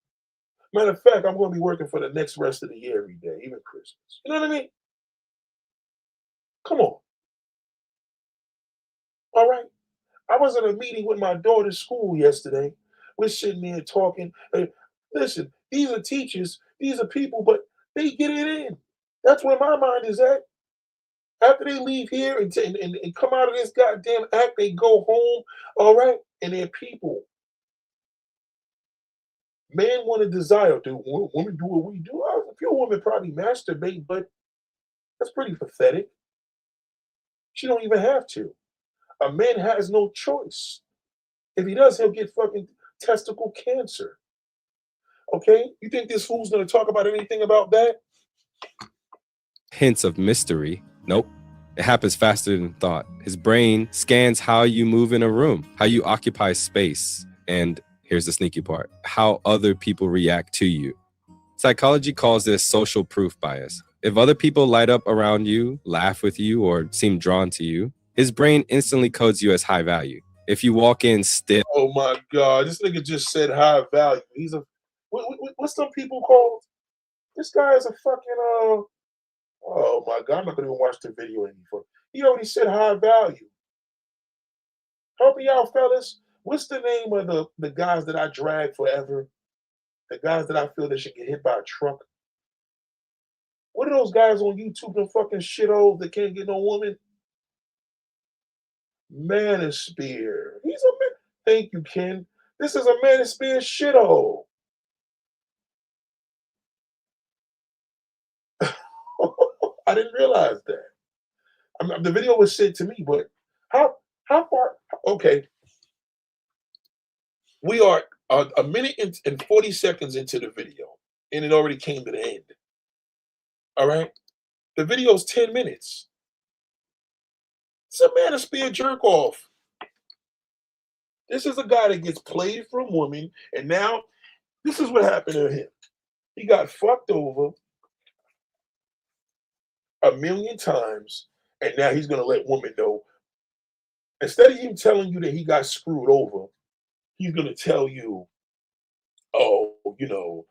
S1: Matter of fact, I'm going to be working for the next rest of the year every day, even Christmas. You know what I mean? Come on. All right. I was at a meeting with my daughter's school yesterday. We're sitting there talking. Listen, these are teachers, these are people, but they get it in. That's where my mind is at. After they leave here and come out of this goddamn act, they go home, all right, and they're people. Men want to desire. Do women do what we do? A few women probably masturbate, but that's pretty pathetic. She don't even have to. A man has no choice. If he does, he'll get fucking testicle cancer. Okay? You think this fool's gonna talk about anything about that?
S2: Hints of mystery. Nope. It happens faster than thought. His brain scans how you move in a room, how you occupy space, and here's the sneaky part, how other people react to you. Psychology calls this social proof bias. If other people light up around you, laugh with you, or seem drawn to you, his brain instantly codes you as high value. If you walk in stiff.
S1: Oh my God, this nigga just said high value. He's what's some people called? This guy is a fucking oh my God, I'm not gonna even watch the video anymore. He already said high value. Help me out, fellas. What's the name of the guys that I drag forever? The guys that I feel they should get hit by a truck. What are those guys on YouTube, them fucking shitholes that can't get no woman? Manosphere. He's a man. Thank you, Ken. This is a Manosphere shithole. I didn't realize that. The video was sent to me, but how far? Okay, we are a minute and 40 seconds into the video, and it already came to the end. All right, the video's 10 minutes. It's a Manosphere jerk off. This is a guy that gets played from women, and now this is what happened to him. He got fucked over 1,000,000 times, and now he's gonna let women know. Instead of him telling you that he got screwed over, he's gonna tell you, "Oh, we don't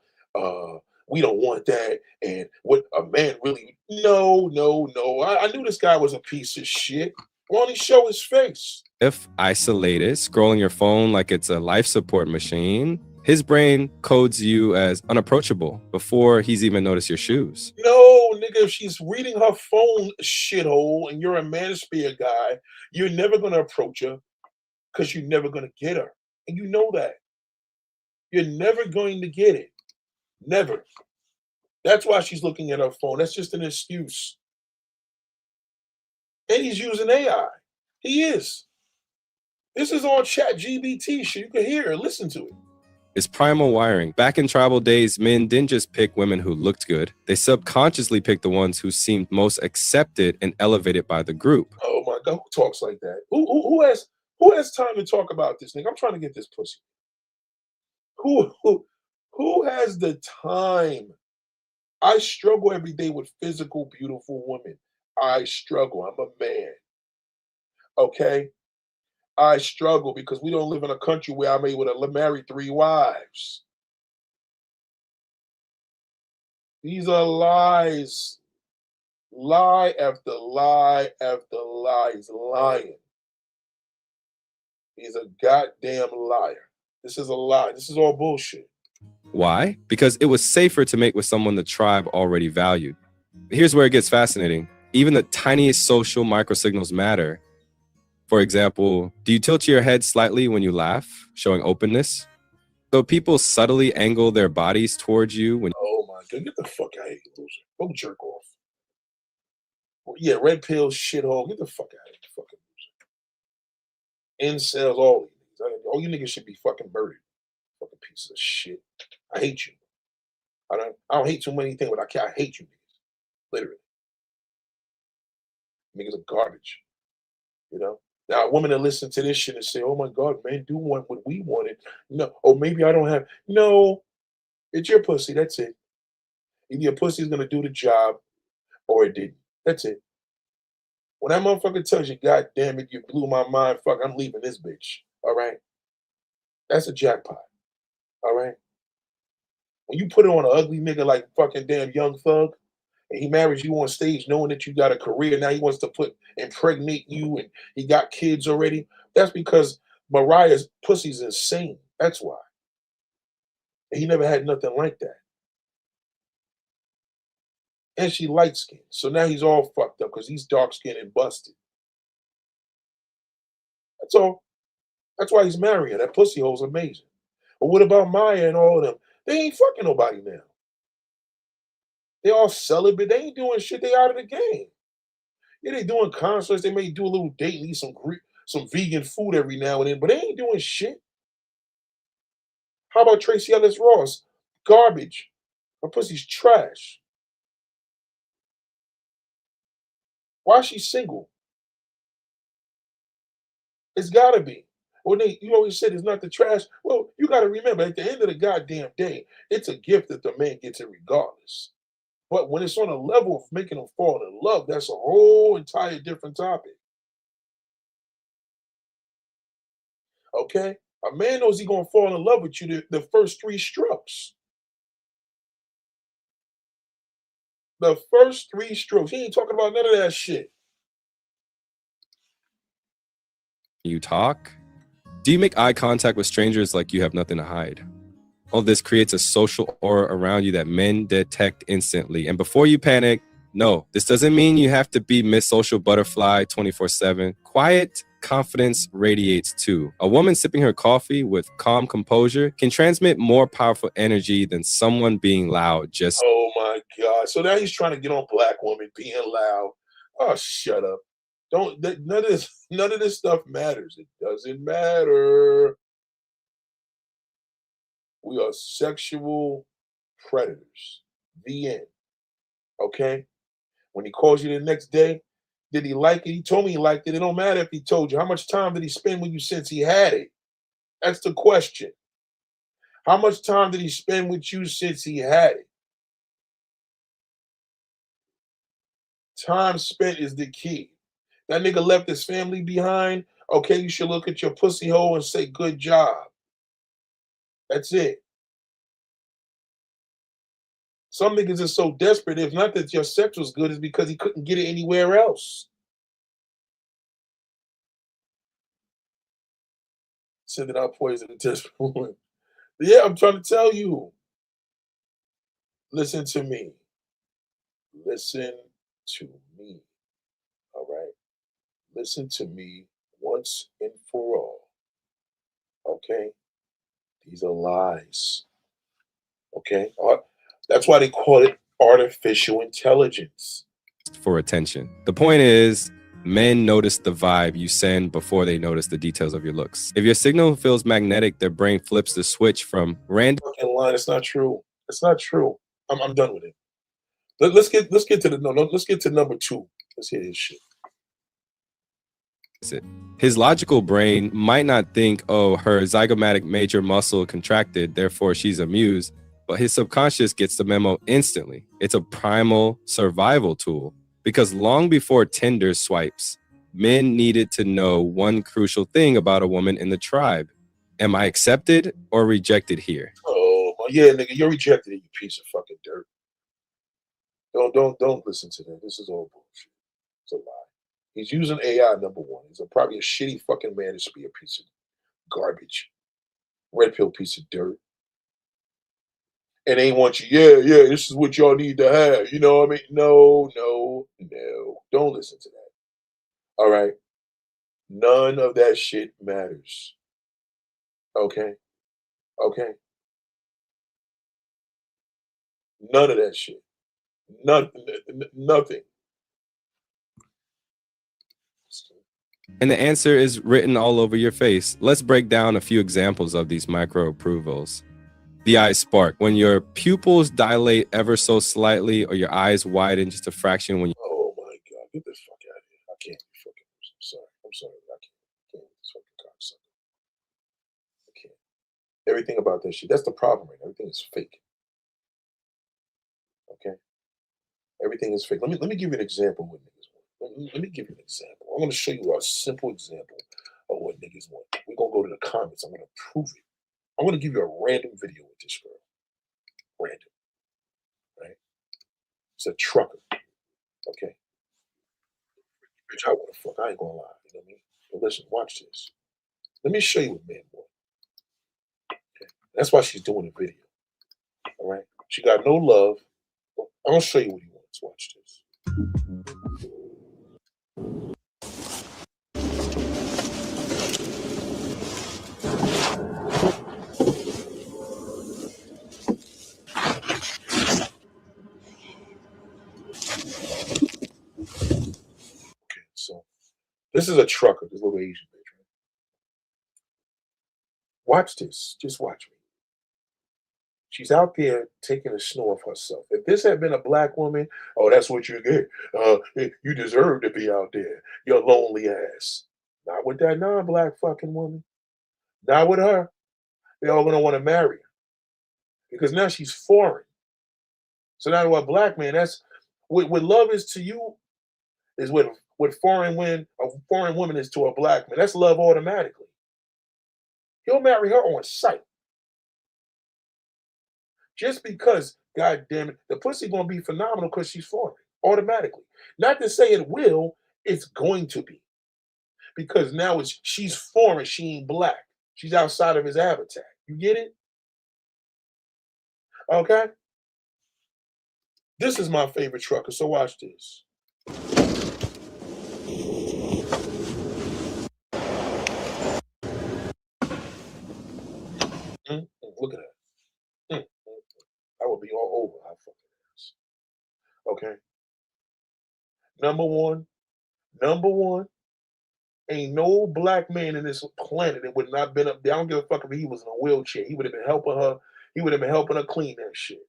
S1: want that." And what a man really? No, no, no. I knew this guy was a piece of shit. Why don't he show his face?
S2: If isolated, scrolling your phone like it's a life support machine, his brain codes you as unapproachable before he's even noticed your shoes.
S1: No, nigga, if she's reading her phone, shithole, and you're a Manosphere guy, you're never gonna approach her because you're never gonna get her. And you know that. You're never going to get it. Never. That's why she's looking at her phone. That's just an excuse. And he's using AI. He is. This is on Chat GBT shit. You can hear it, listen to it.
S2: It's primal wiring. Back in tribal days, men didn't just pick women who looked good. They subconsciously picked the ones who seemed most accepted and elevated by the group.
S1: Oh my God, who talks like that? Who has time to talk about this nigga? I'm trying to get this pussy. Who has the time? I struggle every day with physical, beautiful women. I struggle. I'm a man. Okay? I struggle because we don't live in a country where I'm able to marry 3 wives. These are lies. Lie after lie after lie. He's lying. He's a goddamn liar. This is a lie. This is all bullshit.
S2: Why? Because it was safer to mate with someone the tribe already valued. Here's where it gets fascinating. Even the tiniest social microsignals matter. For example, do you tilt your head slightly when you laugh, showing openness? So people subtly angle their bodies towards you when
S1: Oh my God, get the fuck out of here, loser. Go jerk off. Yeah, red pill shithole. Get the fuck out of here, fucking loser. Incels, all these niggas. All you niggas should be fucking murdered. Fucking pieces of shit. I hate you. I don't hate too many things, but I hate you niggas. Literally. Niggas are garbage. You know? Now, a woman that listen to this shit and say, oh my God, man, do want what we wanted. No, or maybe I don't have. No, it's your pussy. That's it. Either your pussy's gonna do the job or it didn't. That's it. When that motherfucker tells you, God damn it, you blew my mind, fuck, I'm leaving this bitch. All right? That's a jackpot. All right? When you put it on an ugly nigga like fucking damn Young Thug, and he marries you on stage knowing that you got a career, now he wants to impregnate you and he got kids already. That's because Mariah's pussy's insane. That's why. And he never had nothing like that. And she light skinned. So now he's all fucked up because he's dark skinned and busted. That's all. That's why he's marrying her. That pussy hole's amazing. But what about Maya and all of them? They ain't fucking nobody now. They all celibate. They ain't doing shit. They out of the game. Yeah, they doing concerts. They may do a little date, eat some vegan food every now and then, but they ain't doing shit. How about Tracy Ellis Ross? Garbage. Her pussy's trash. Why is she single? It's gotta be. When you always said it's not the trash. Well, you gotta remember at the end of the goddamn day, it's a gift that the man gets it regardless. But when it's on a level of making them fall in love, that's a whole entire different topic. Okay? A man knows he's gonna fall in love with you the first 3 strokes. The first 3 strokes. He ain't talking about none of that shit.
S2: you talk. Do you make eye contact with strangers like you have nothing to hide? All this creates a social aura around you that men detect instantly. And before you panic, no, this doesn't mean you have to be Miss Social Butterfly 24/7. Quiet confidence radiates too. A woman sipping her coffee with calm composure can transmit more powerful energy than someone being loud. Just
S1: Oh my God. So now he's trying to get on black woman being loud. Oh, shut up. None of this stuff matters. It doesn't matter. We are sexual predators. The end. Okay? When he calls you the next day, did he like it? He told me he liked it. It don't matter if he told you. How much time did he spend with you since he had it? That's the question. How much time did he spend with you since he had it? Time spent is the key. That nigga left his family behind. Okay, you should look at your pussy hole and say, good job. That's it. Some niggas are so desperate. If not that your sex was good, it's because he couldn't get it anywhere else. Sending out poison to desperate women. Yeah, I'm trying to tell you. Listen to me. Listen to me. All right. Listen to me once and for all. Okay. These are lies. Okay. That's why they call it artificial intelligence.
S2: For attention. The point is, men notice the vibe you send before they notice the details of your looks. If your signal feels magnetic, their brain flips the switch from random.
S1: Fucking line. It's not true. It's not true. I'm done with it. Let's get to the no. Let's get to number 2. Let's hear this shit.
S2: His logical brain might not think, oh, her zygomatic major muscle contracted, therefore she's amused, but his subconscious gets the memo instantly. It's a primal survival tool because long before Tinder swipes, men needed to know one crucial thing about a woman in the tribe. Am I accepted or rejected here?
S1: Oh yeah, nigga, you're rejected, you piece of fucking dirt. Don't listen to that. This is all bullshit. It's a lie. He's using AI, number 1. He's probably a shitty fucking man. It should be a piece of garbage. Red pill piece of dirt. And they want you, yeah, this is what y'all need to have. You know what I mean? No. Don't listen to that. All right? None of that shit matters. Okay? Okay? None of that shit. Nothing.
S2: And the answer is written all over your face. Let's break down a few examples of these micro approvals. The eyes spark. When your pupils dilate ever so slightly or your eyes widen just a fraction when you...
S1: Oh my God. Get this fuck out of here. I can't be fucking. I'm sorry. I can't with this fucking concept. I can't. Everything about that shit. That's the problem, right? Everything is fake. Okay? Everything is fake. Let me give you an example of what niggas want. Let me give you an example. I'm going to show you a simple example of what niggas want. We're going to go to the comments. I'm going to prove it. I'm going to give you a random video with this girl. Random. Right? It's a trucker. Okay? Bitch, I want to fuck. I ain't going to lie. You know what I mean? But listen, watch this. Let me show you what men want. Okay? That's why she's doing the video. All right? She got no love. I'm going to show you what he wants. Watch this. Okay, so this is a trucker, this little Asian bitch, right? Watch this. Just watch me. She's out there taking a snow of herself. If this had been a black woman, oh, that's what you get. You deserve to be out there. Your lonely ass. Not with that non-black fucking woman. Not with her. They're all gonna want to marry her because now she's foreign. So now to a black man, that's what love is to you is what foreign when a foreign woman is to a black man. That's love automatically. He'll marry her on sight. Just because, god damn it, the pussy gonna be phenomenal because she's foreign, automatically. Not to say it will, it's going to be. Because now she's foreign, she ain't black. She's outside of his habitat. You get it? Okay? This is my favorite trucker, so watch this. Look at that. I would be all over her fucking ass. Okay? Number one, ain't no black man in this planet that would not been up there. I don't give a fuck if he was in a wheelchair. He would have been helping her. He would have been helping her clean that shit.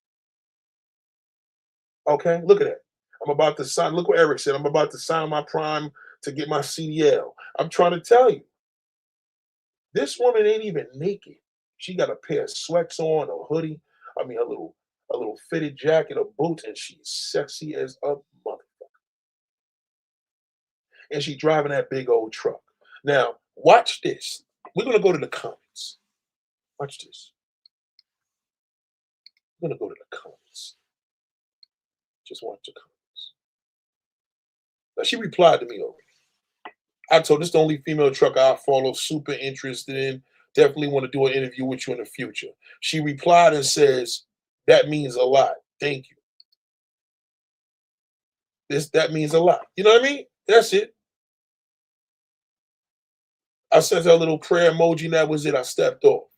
S1: Okay? Look at that. I'm about to sign. Look what Eric said. I'm about to sign my prime to get my CDL. I'm trying to tell you. This woman ain't even naked. She got a pair of sweats on, a hoodie. I mean, a little fitted jacket, a boots, and she's sexy as a motherfucker. And she driving that big old truck. Now, watch this. We're gonna go to the comments. Watch this. We're gonna go to the comments. Just watch the comments. Now she replied to me already. I told this the only female trucker I follow, super interested in. Definitely want to do an interview with you in the future. She replied and says, that means a lot. Thank you. That means a lot. You know what I mean? That's it. I sent her a little prayer emoji, and that was it. I stepped off.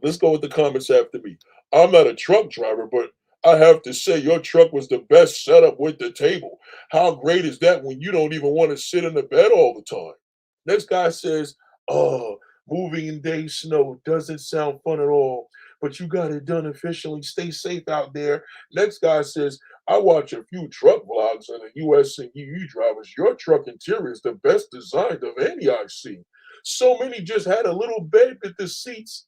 S1: Let's go with the comments after me. I'm not a truck driver, but I have to say your truck was the best setup with the table. How great is that when you don't even want to sit in the bed all the time? Next guy says, "Oh, moving in day snow doesn't sound fun at all, but you got it done efficiently. Stay safe out there." Next guy says, "I watch a few truck vlogs on the US and EU drivers. Your truck interior is the best designed of any I see. So many just had a little bed with the seats."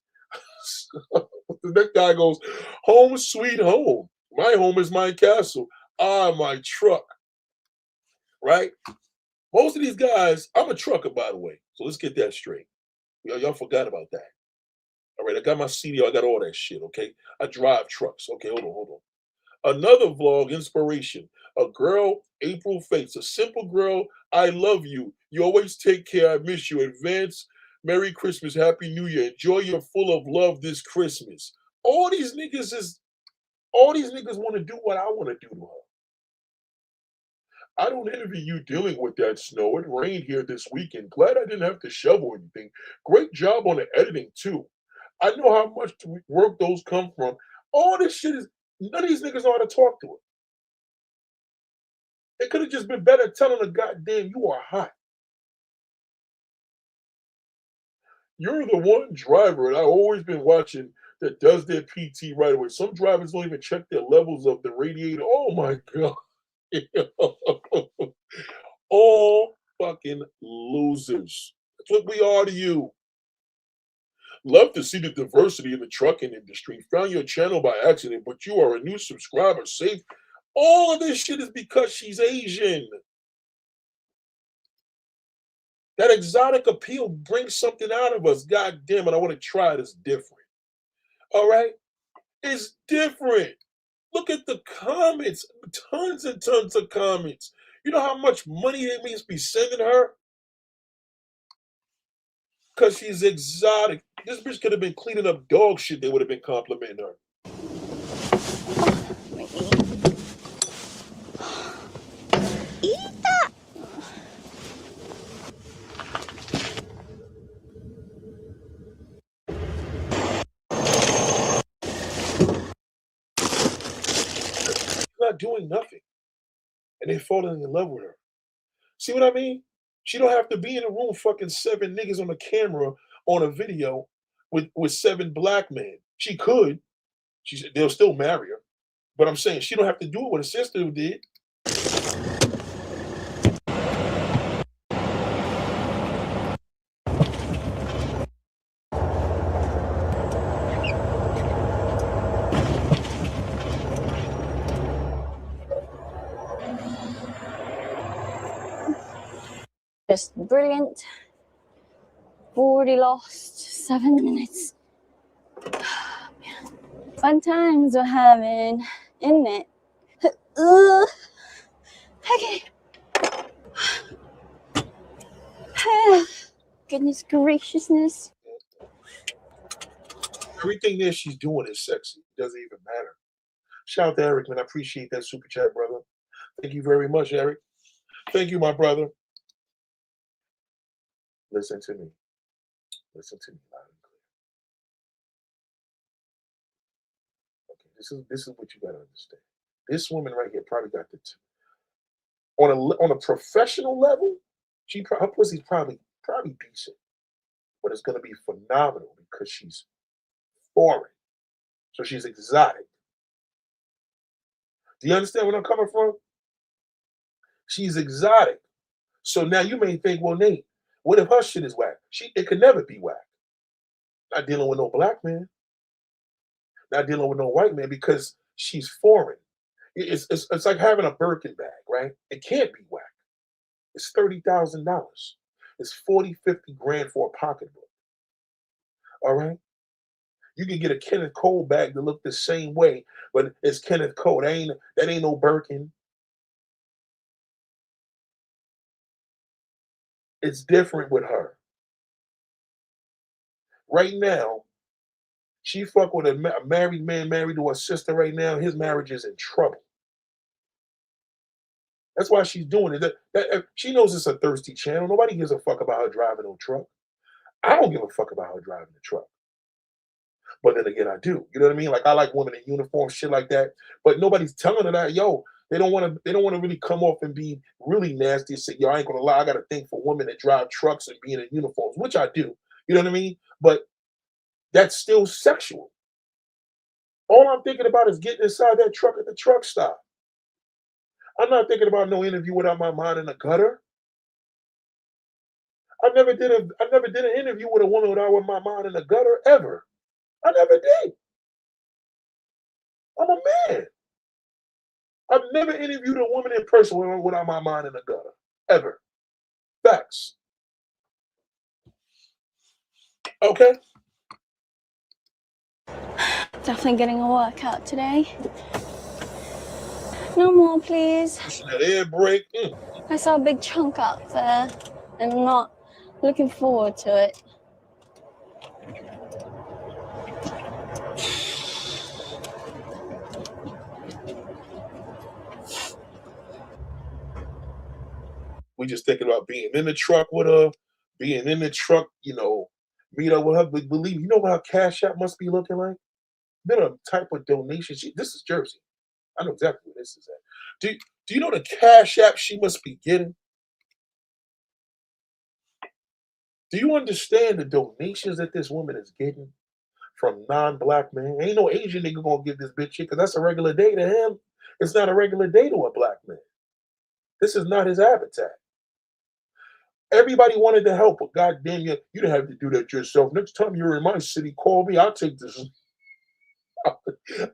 S1: The next guy goes, "Home sweet home. My home is my castle. Ah, my truck." Right? Most of these guys, I'm a trucker, by the way. So let's get that straight. Y'all forgot about that. All right, I got my CDL, I got all that shit, okay? I drive trucks. Okay, hold on. Another vlog inspiration. A girl, April Fates, a simple girl. I love you. You always take care. I miss you. Advance Merry Christmas, Happy New Year. Enjoy your full of love this Christmas. All these niggas is all these niggas want to do what I want to do to her. I don't envy you dealing with that snow. It rained here this weekend. Glad I didn't have to shovel anything. Great job on the editing too. I know how much work those come from. All this shit is none of these niggas know how to talk to her. It could have just been better telling her, "Goddamn, you are hot. You're the one driver, and I've always been watching that does their PT right away." Some drivers don't even check their levels of the radiator. Oh my god. All fucking losers. That's what we are to you. Love to see the diversity in the trucking industry. Found your channel by accident, but you are a new subscriber. Safe. All of this shit is because she's Asian. That exotic appeal brings something out of us. God damn it, I want to try it. It's different. All right? It's different. Look at the comments. Tons and tons of comments. You know how much money they must be sending her? Because she's exotic. This bitch could have been cleaning up dog shit. They would have been complimenting her. She's not doing nothing. And they falling in love with her. See what I mean? She don't have to be in a room fucking 7 niggas on the camera on a video with 7 black men. She could. They'll still marry her. But I'm saying she don't have to do it what her sister did.
S3: Just brilliant. Already lost 7 minutes. Fun times we're having, isn't it? Okay. Goodness graciousness.
S1: Everything that she's doing is sexy. It doesn't even matter. Shout out to Eric, man. I appreciate that super chat, brother. Thank you very much, Eric. Thank you, my brother. Listen to me. Listen to me loud and clear. Okay, this is what you gotta understand. This woman right here probably got the on a professional level. Her pussy's probably decent, but it's gonna be phenomenal because she's foreign, so she's exotic. Do you understand where I'm coming from? She's exotic. So now you may think, well, Nate, what if her shit is whack? It could never be whack. Not dealing with no black man. Not dealing with no white man because she's foreign. It's like having a Birkin bag, right? It can't be whack. It's $30,000. It's 40, 50 grand for a pocketbook. All right? You can get a Kenneth Cole bag to look the same way, but it's Kenneth Cole. That ain't no Birkin. It's different with her. Right now, she fuck with a married man married to her sister right now. His marriage is in trouble. That's why she's doing it. She knows it's a thirsty channel. Nobody gives a fuck about her driving no truck. I don't give a fuck about her driving the truck. But then again, I do. You know what I mean? Like I like women in uniform, shit like that. But nobody's telling her that, yo, they don't want to. They don't want to really come off and be really nasty and say, yo, I ain't gonna lie. I got a thing for women that drive trucks and being in uniforms, which I do. You know what I mean? But that's still sexual. All I'm thinking about is getting inside that truck at the truck stop. I'm not thinking about no interview without my mind in the gutter. I never did an interview with a woman without my mind in the gutter ever. I never did. I'm a man. I've never interviewed a woman in person without my mind in the gutter. Ever. Facts. Okay?
S3: Definitely getting a workout today. No more, please.
S1: Pushing that air brake.
S3: I saw a big chunk up there, and I'm not looking forward to it.
S1: We just thinking about being in the truck with her, being in the truck, meet up with her. But believe you know what her cash app must be looking like? Been a type of donation. This is Jersey. I know exactly where this is at. Do you know the cash app she must be getting? Do you understand the donations that this woman is getting from non-black men? Ain't no Asian nigga gonna give this bitch shit because that's a regular day to him. It's not a regular day to a black man. This is not his habitat. Everybody wanted to help, but goddamn you don't have to do that yourself. Next time you're in my city, call me. I'll take this.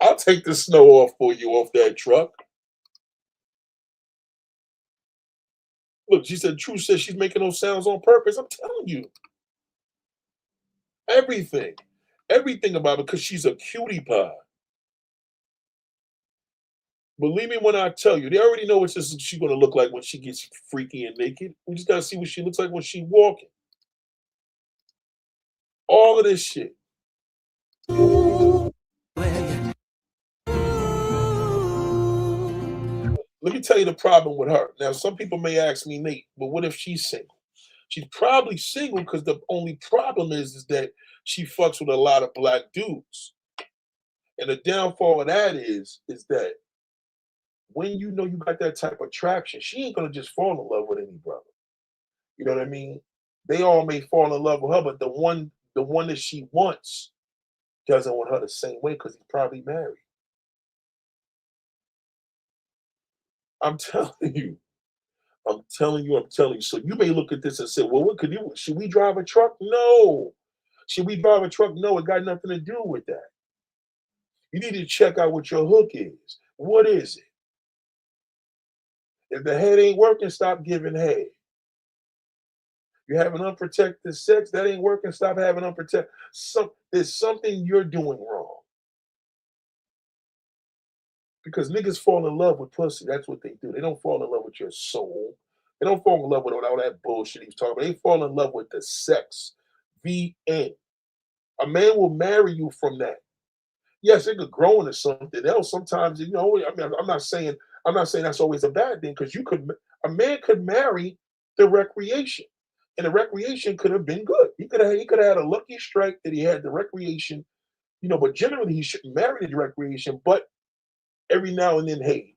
S1: I'll take the snow off for you off that truck. Look, she said, True says she's making those sounds on purpose. I'm telling you. Everything. Everything about it because she's a cutie pie. Believe me when I tell you, they already know what she's going to look like when she gets freaky and naked. We just got to see what she looks like when she's walking. All of this shit. Let me tell you the problem with her. Now, some people may ask me, Nate, but what if she's single? She's probably single because the only problem is that she fucks with a lot of black dudes. And the downfall of that is that when you know you got that type of traction, she ain't gonna just fall in love with any brother. You know what I mean? They all may fall in love with her, but the one that she wants doesn't want her the same way because he's probably married. I'm telling you. I'm telling you. So you may look at this and say, well, should we drive a truck? No. Should we drive a truck? No, it got nothing to do with that. You need to check out what your hook is. What is it? If the head ain't working, stop giving head. You having unprotected sex, that ain't working, stop having unprotected. There's something you're doing wrong. Because niggas fall in love with pussy. That's what they do. They don't fall in love with your soul. They don't fall in love with all that bullshit he's talking about. They fall in love with the sex. The end. A man will marry you from that. Yes, it could grow into something else. Sometimes, I mean, I'm not saying that's always a bad thing because a man could marry the recreation, and the recreation could have been good. He could have had a lucky strike that he had the recreation, but generally he shouldn't marry the recreation. But every now and then, hey,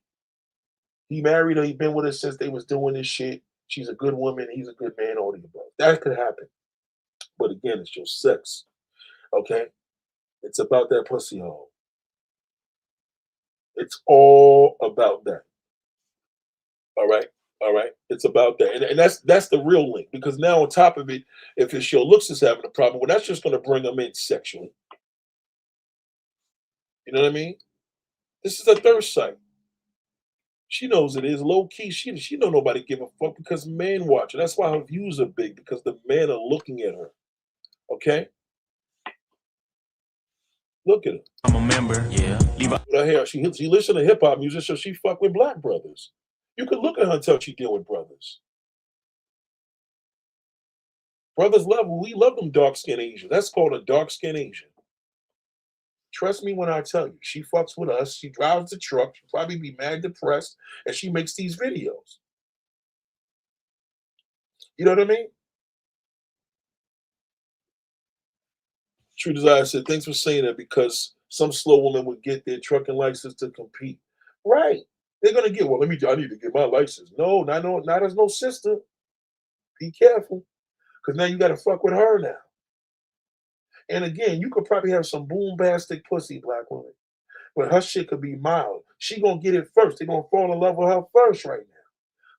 S1: he married her. He been with her since they was doing this shit. She's a good woman. He's a good man. All the above. That could happen. But again, it's your sex. Okay, it's about that pussy hole. It's all about that. All right. All right. It's about that. And that's the real link. Because now on top of it, if it's your looks is having a problem, well, that's just going to bring them in sexually. You know what I mean? This is a thirst site. She knows it is low key. She don't nobody give a fuck because men watch her. That's why her views are big because the men are looking at her. Okay? Look at her.
S4: I'm a member, yeah.
S1: With her hair. She listen to hip hop music, so she fuck with black brothers. You could look at her and tell she deal with brothers. Brothers love, we love them dark skinned Asians. That's called a dark skinned Asian. Trust me when I tell you, she fucks with us. She drives the truck. She'll probably be mad depressed, and she makes these videos. You know what I mean? True Desire said, thanks for saying that because some slow woman would get their trucking license to compete. Right. They're gonna get, well, I need to get my license. No, not as no sister. Be careful. Because now you gotta fuck with her now. And again, you could probably have some bombastic pussy, black woman. But her shit could be mild. She gonna get it first. They're gonna fall in love with her first right now.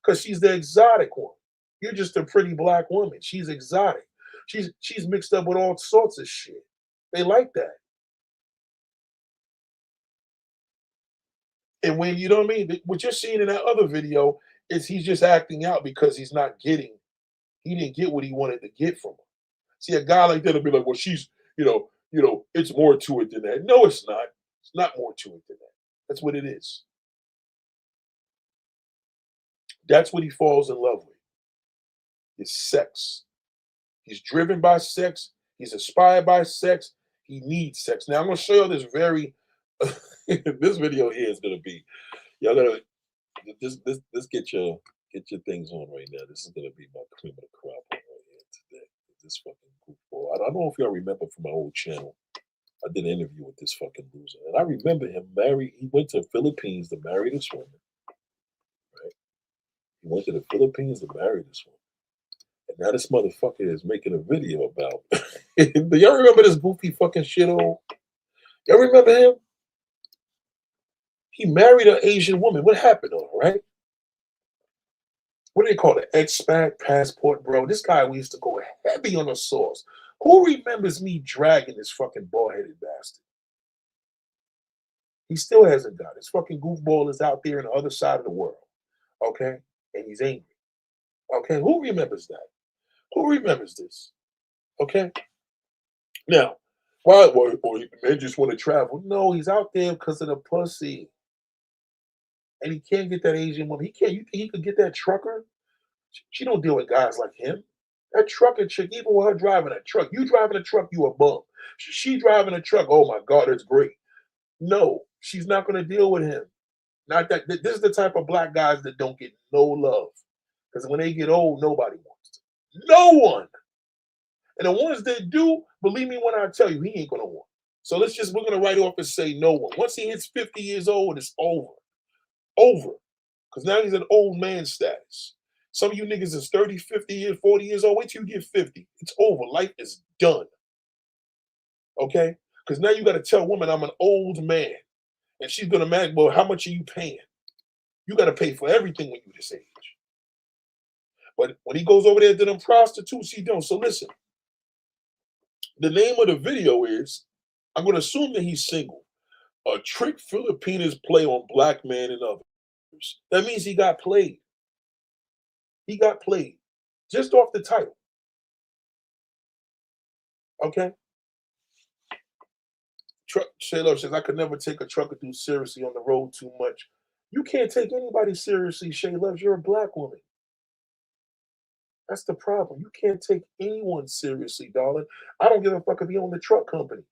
S1: Because she's the exotic one. You're just a pretty black woman. She's exotic. She's mixed up with all sorts of shit. They like that. And when, you know what I mean? What you're seeing in that other video is he's just acting out because he didn't get what he wanted to get from her. See, a guy like that will be like, well, she's, it's more to it than that. No, it's not. It's not more to it than that. That's what it is. That's what he falls in love with. Is sex. He's driven by sex. He's inspired by sex. He needs sex. Now I'm going to show you this very. This video here is going to be. Y'all gotta this get your things on right now. This is going to be my cream of the crop right here today. This fucking goofball. I don't know if y'all remember from my old channel. I did an interview with this fucking loser, and I remember him married. He went to the Philippines to marry this woman. Right? He went to the Philippines to marry this woman. And now this motherfucker is making a video about. Do y'all remember this goofy fucking shithole? Y'all remember him? He married an Asian woman. What happened to her, right? What do they call it? Expat passport, bro. This guy, we used to go heavy on the sauce. Who remembers me dragging this fucking bald-headed bastard? He still hasn't got it. His fucking goofball is out there on the other side of the world. Okay? And he's angry. Okay? Who remembers that? Who remembers this? Okay? Now, why? Or men just want to travel. No, he's out there because of the pussy. And he can't get that Asian woman. He can't. You think he could get that trucker? She don't deal with guys like him. That trucker chick, even with her driving a truck, you driving a truck, you a bum. She driving a truck, oh my God, it's great. No, she's not going to deal with him. Not that. This is the type of black guys that don't get no love. Because when they get old, nobody wants them. No one. And the ones that do, believe me when I tell you, he ain't going to want. So we're going to write off and say no one. Once he hits 50 years old, it's over. Over. Because now he's an old man status. Some of you niggas is 30, 50 years, 40 years old. Wait till you get 50. It's over. Life is done. Okay? Because now you got to tell women I'm an old man. And she's going to imagine, well, how much are you paying? You got to pay for everything when you're this age. But when he goes over there to them prostitutes, he don't. So listen. The name of the video is, I'm going to assume that he's single. A trick Filipinos play on black men and others. That means he got played. He got played. Just off the title. Okay? Shay Love says, I could never take a trucker dude seriously on the road too much. You can't take anybody seriously, Shay Love. You're a black woman. That's the problem. You can't take anyone seriously, darling. I don't give a fuck if you own the truck company.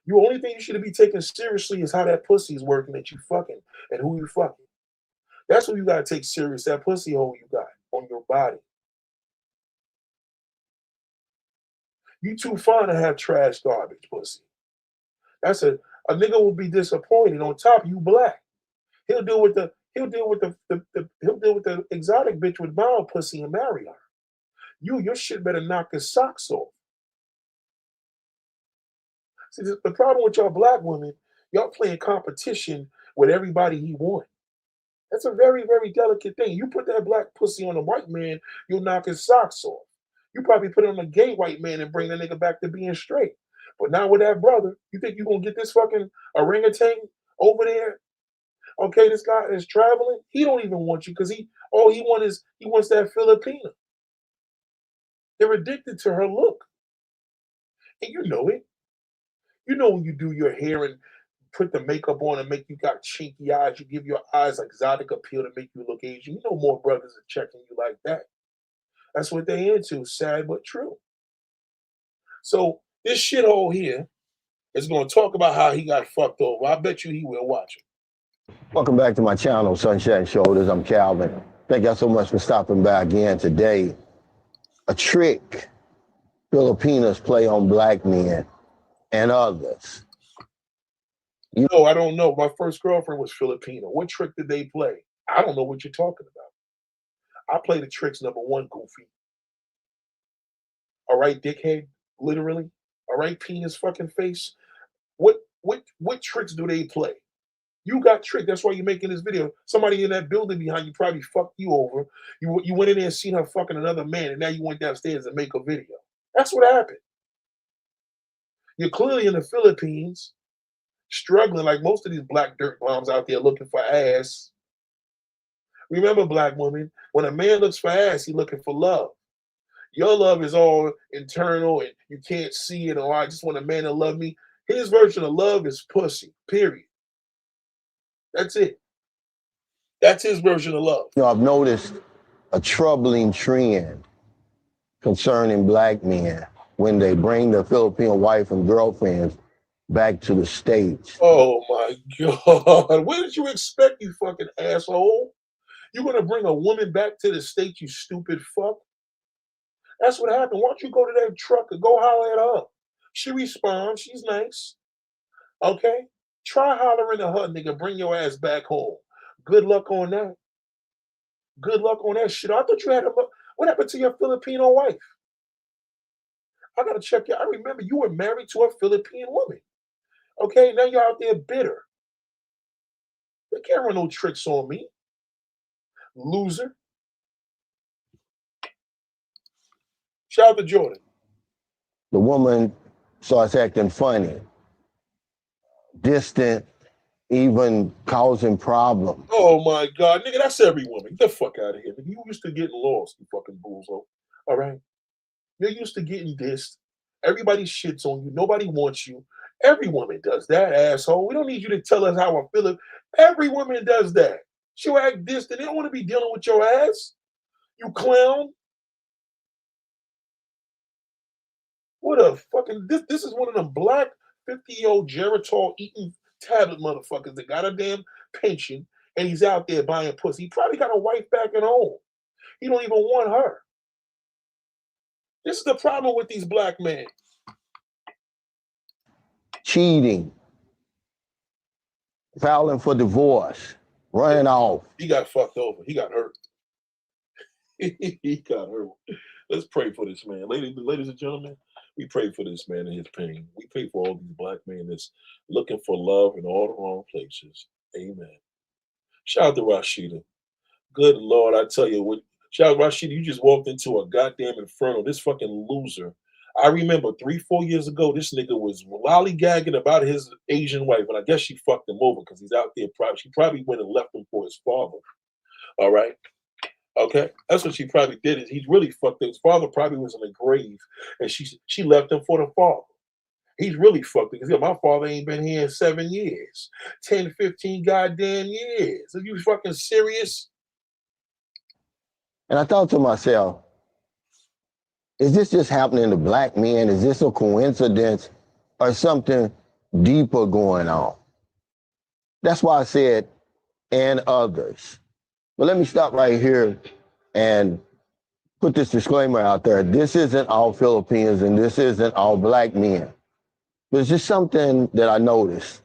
S1: The only thing you should be taking seriously is how that pussy is working that you fucking and who you fucking. That's what you gotta take serious. That pussy hole you got on your body. You too fine to have trash garbage pussy. That's a nigga will be disappointed. On top, you black. He'll deal with the exotic bitch with mild pussy and marry her. Your shit better knock his socks off. See, the problem with y'all black women, y'all playing competition with everybody he wants. That's a very, very delicate thing. You put that black pussy on a white man, you'll knock his socks off. You probably put it on a gay white man and bring the nigga back to being straight. But now with that brother, you think you're going to get this fucking orangutan over there? Okay, this guy is traveling. He don't even want you because he wants that Filipina. They're addicted to her look. And you know it. You know when you do your hair and put the makeup on and make you got chinky eyes, you give your eyes exotic appeal to make you look Asian. You know more brothers are checking you like that. That's what they into, sad but true. So this shithole here is going to talk about how he got fucked over. I bet you he will watch it.
S4: Welcome back to my channel, Sunshine Shoulders. I'm Calvin. Thank y'all so much for stopping by again today. A trick Filipinas play on black men and others?
S1: No, I don't know. My first girlfriend was Filipino. What trick did they play? I don't know what you're talking about. I play the tricks number one, goofy. All right, dickhead, literally. All right, penis fucking face. What tricks do they play? You got tricked. That's why you're making this video. Somebody in that building behind you probably fucked you over. You went in there and seen her fucking another man, and now you went downstairs and make a video. That's what happened. You're clearly in the Philippines, struggling like most of these black dirt bombs out there looking for ass. Remember, black woman, when a man looks for ass, he's looking for love. Your love is all internal and you can't see it, or I just want a man to love me. His version of love is pussy, period. That's it. That's his version of love.
S4: You know, I've noticed a troubling trend concerning black men when they bring their Filipino wife and girlfriends back to the States.
S1: Oh my God. What did you expect, you fucking asshole? You're going to bring a woman back to the States, you stupid fuck? That's what happened. Why don't you go to that truck and go holler at her? She responds. She's nice. Okay? Try hollering at her, nigga. Bring your ass back home. Good luck on that. Good luck on that shit. I thought you had a... What happened to your Filipino wife? I got to check you. I remember you were married to a Philippine woman. Okay? Now you're out there bitter. They can't run no tricks on me. Loser. Shout out to Jordan.
S4: The woman starts acting funny, distant, even causing problems.
S1: Oh my God, nigga, that's every woman. Get the fuck out of here. Nigga. You used to getting lost, you fucking bozo. All right? You're used to getting dissed. Everybody shits on you. Nobody wants you. Every woman does that, asshole. We don't need you to tell us how I'm feeling. Every woman does that. She'll act distant. They don't want to be dealing with your ass. You clown. What a fucking... This is one of them black 50-year-old Geritol eating tablet motherfuckers that got a damn pension and he's out there buying pussy. He probably got a wife back at home. He don't even want her. This is the problem with these black men.
S4: Cheating, filing for divorce, running off.
S1: He got fucked over. He got hurt. He got hurt. Let's pray for this man. Ladies and gentlemen, we pray for this man and his pain. We pray for all these black men that's looking for love in all the wrong places. Amen. Shout out to Rashida. Good Lord, I tell you what. Shout out to Rashida, you just walked into a goddamn inferno. This fucking loser. I remember 3-4 years ago, this nigga was lollygagging about his Asian wife, and I guess she fucked him over because he's out there. She probably went and left him for his father. All right. Okay, that's what she probably did. Is he really fucked up. His father probably was in the grave, and she left him for the father. He's really fucked up because my father ain't been here in 7 years, 10, 15 goddamn years. Are you fucking serious?
S4: And I thought to myself, is this just happening to black men? Is this a coincidence or something deeper going on? That's why I said, and others. But let me stop right here and put this disclaimer out there. This isn't all Filipinos and this isn't all black men. But it's just something that I noticed.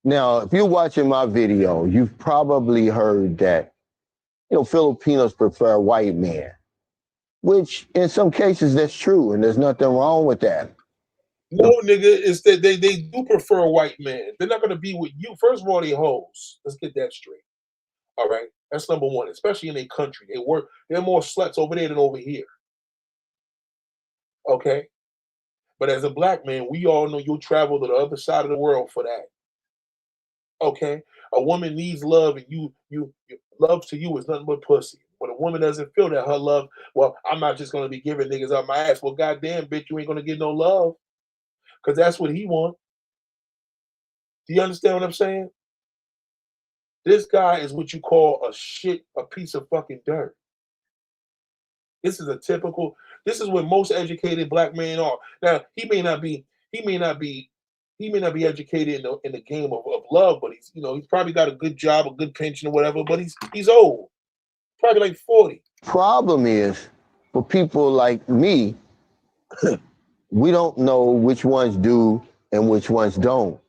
S4: Now, if you're watching my video, you've probably heard that, Filipinos prefer white men, which in some cases that's true, and there's nothing wrong with that.
S1: No, nigga, it's that they do prefer white men. They're not going to be with you. First of all, they hoes. Let's get that straight. All right? That's number one, especially in their country. They're more sluts over there than over here. Okay? But as a black man, we all know you'll travel to the other side of the world for that. Okay? A woman needs love, and you love to you is nothing but pussy. When a woman doesn't feel that her love, well, I'm not just going to be giving niggas up my ass. Well, goddamn, bitch, you ain't going to get no love. Because that's what he wants. Do you understand what I'm saying? This guy is what you call a piece of fucking dirt. This is what most educated black men are. Now, he may not be educated in the game of love, but he's probably got a good job, a good pension or whatever, but he's old. Probably like 40.
S4: Problem is, for people like me, we don't know which ones do and which ones don't.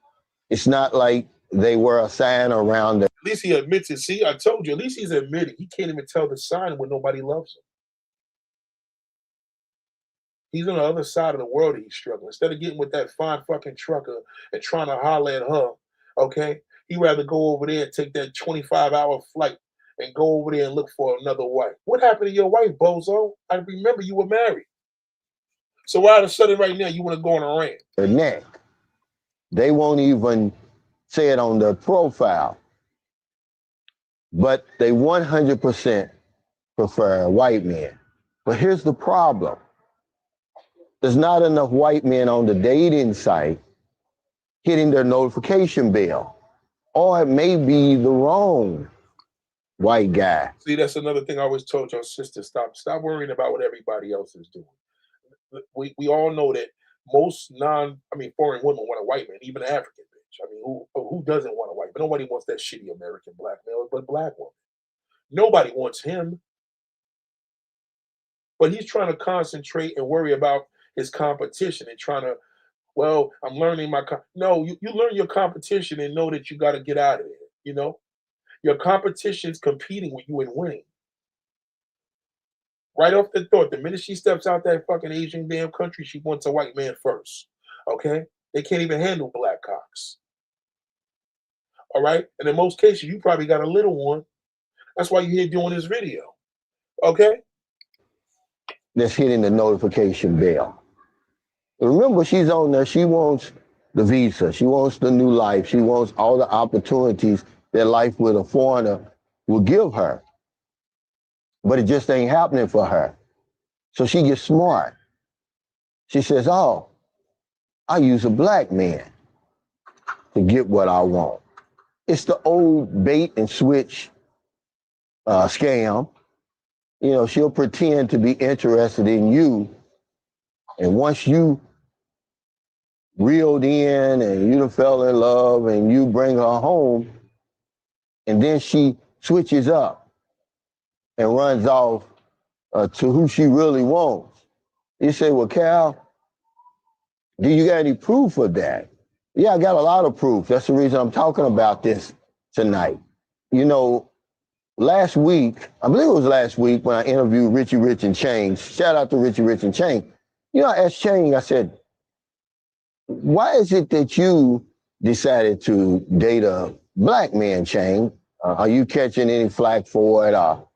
S4: It's not like they wear a sign around the.
S1: At least he admits it. See, I told you, at least he's admitting. He can't even tell the sign when nobody loves him. He's on the other side of the world and he's struggling. Instead of getting with that fine fucking trucker and trying to holler at her, okay, he'd rather go over there and take that 25-hour flight and go over there and look for another wife. What happened to your wife, bozo? I remember you were married. So all of a sudden right now you want to go on a rant.
S4: Their neck. They won't even say it on their profile. But they 100% prefer white men. But here's the problem. There's not enough white men on the dating site hitting their notification bell. Or it may be the wrong white guy.
S1: See, that's another thing I always told your sister. Stop worrying about what everybody else is doing. We all know that most foreign women want a white man, even an African bitch. I mean, who doesn't want a white man? Nobody wants that shitty American black male, but black woman. Nobody wants him. But he's trying to concentrate and worry about his competition and trying to, well, I'm learning my, no, you learn your competition and know that you got to get out of there, you know? Your competition's competing with you and winning. Right off the thought, the minute she steps out that fucking Asian damn country, she wants a white man first, okay? They can't even handle black cocks. All right? And in most cases, you probably got a little one. That's why you're here doing this video, okay?
S4: That's hitting the notification bell. Remember, she's on there. She wants the visa. She wants the new life. She wants all the opportunities that life with a foreigner will give her. But it just ain't happening for her. So she gets smart. She says, oh, I use a black man to get what I want. It's the old bait and switch scam. You know, she'll pretend to be interested in you. And once you reeled in and you done fell in love and you bring her home, and then she switches up and runs off to who she really wants. You say, well, Cal, do you got any proof of that? Yeah, I got a lot of proof. That's the reason I'm talking about this tonight. You know, last week, I believe it was last week when I interviewed Richie Rich and Chain. Shout out to Richie Rich and Chain. You know, I asked Chain, I said, why is it that you decided to date a black man, Chain? Are you catching any flack for it or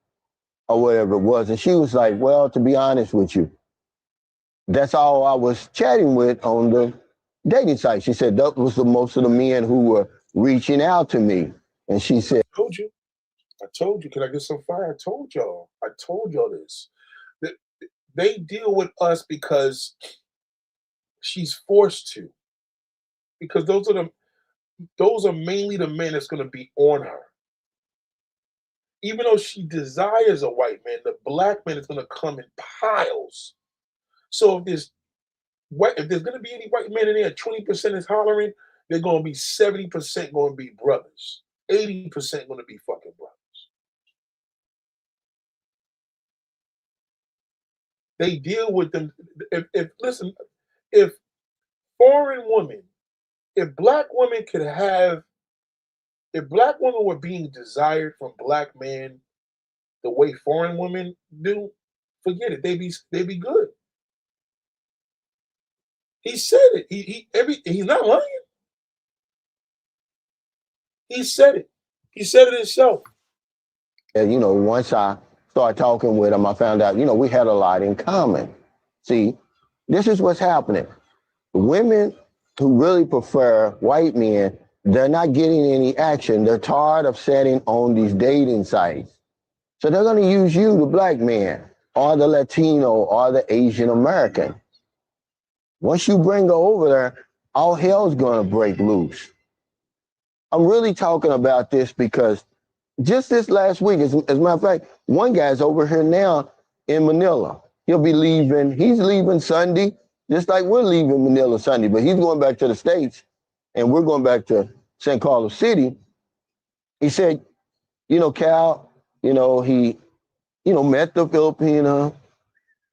S4: whatever it was? And she was like, well, to be honest with you, that's all I was chatting with on the dating site. She said that was the most of the men who were reaching out to me. And she said,
S1: I told you, can I get some fire? I told y'all this. They deal with us because she's forced to. Because those are mainly the men that's going to be on her. Even though she desires a white man, the black man is going to come in piles. So if there's going to be any white men in there, 20% is hollering, they're going to be 70% going to be brothers. 80% going to be fucking brothers. They deal with them. If foreign women, if black women were being desired from black men the way foreign women do, forget it. They'd be good. He said it. He's not lying. He said it. He said it himself.
S4: You know, once I started talking with him, I found out, you know, we had a lot in common. See, this is what's happening. Women who really prefer white men, they're not getting any action. They're tired of sitting on these dating sites. So they're going to use you, the black man, or the Latino, or the Asian American. Once you bring her over there, all hell's going to break loose. I'm really talking about this because just this last week, as a matter of fact, one guy's over here now in Manila. He'll be leaving. He's leaving Sunday, just like we're leaving Manila Sunday, but he's going back to the States and we're going back to San Carlos City. He said, you know, Cal, you know, he, you know, met the Filipina,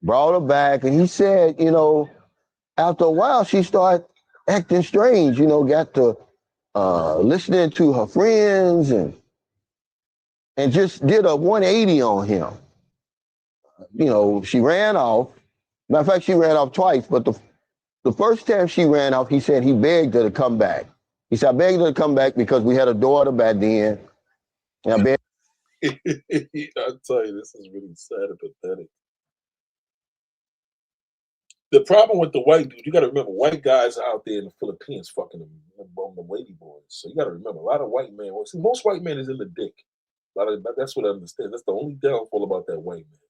S4: brought her back, and he said, you know, After a while, she started acting strange, you know, got to listening to her friends and just did a 180 on him. You know, she ran off. Matter of fact, she ran off twice, but the first time she ran off, he said he begged her to come back. He said, I begged her to come back because we had a daughter back then. And I begged.
S1: I'll tell you, this is really sad and pathetic. The problem with the white dude, you got to remember, white guys out there in the Philippines fucking the lady boys. So you got to remember, a lot of white men. See, most white men is in the dick. That's what I understand. That's the only downfall about that white man.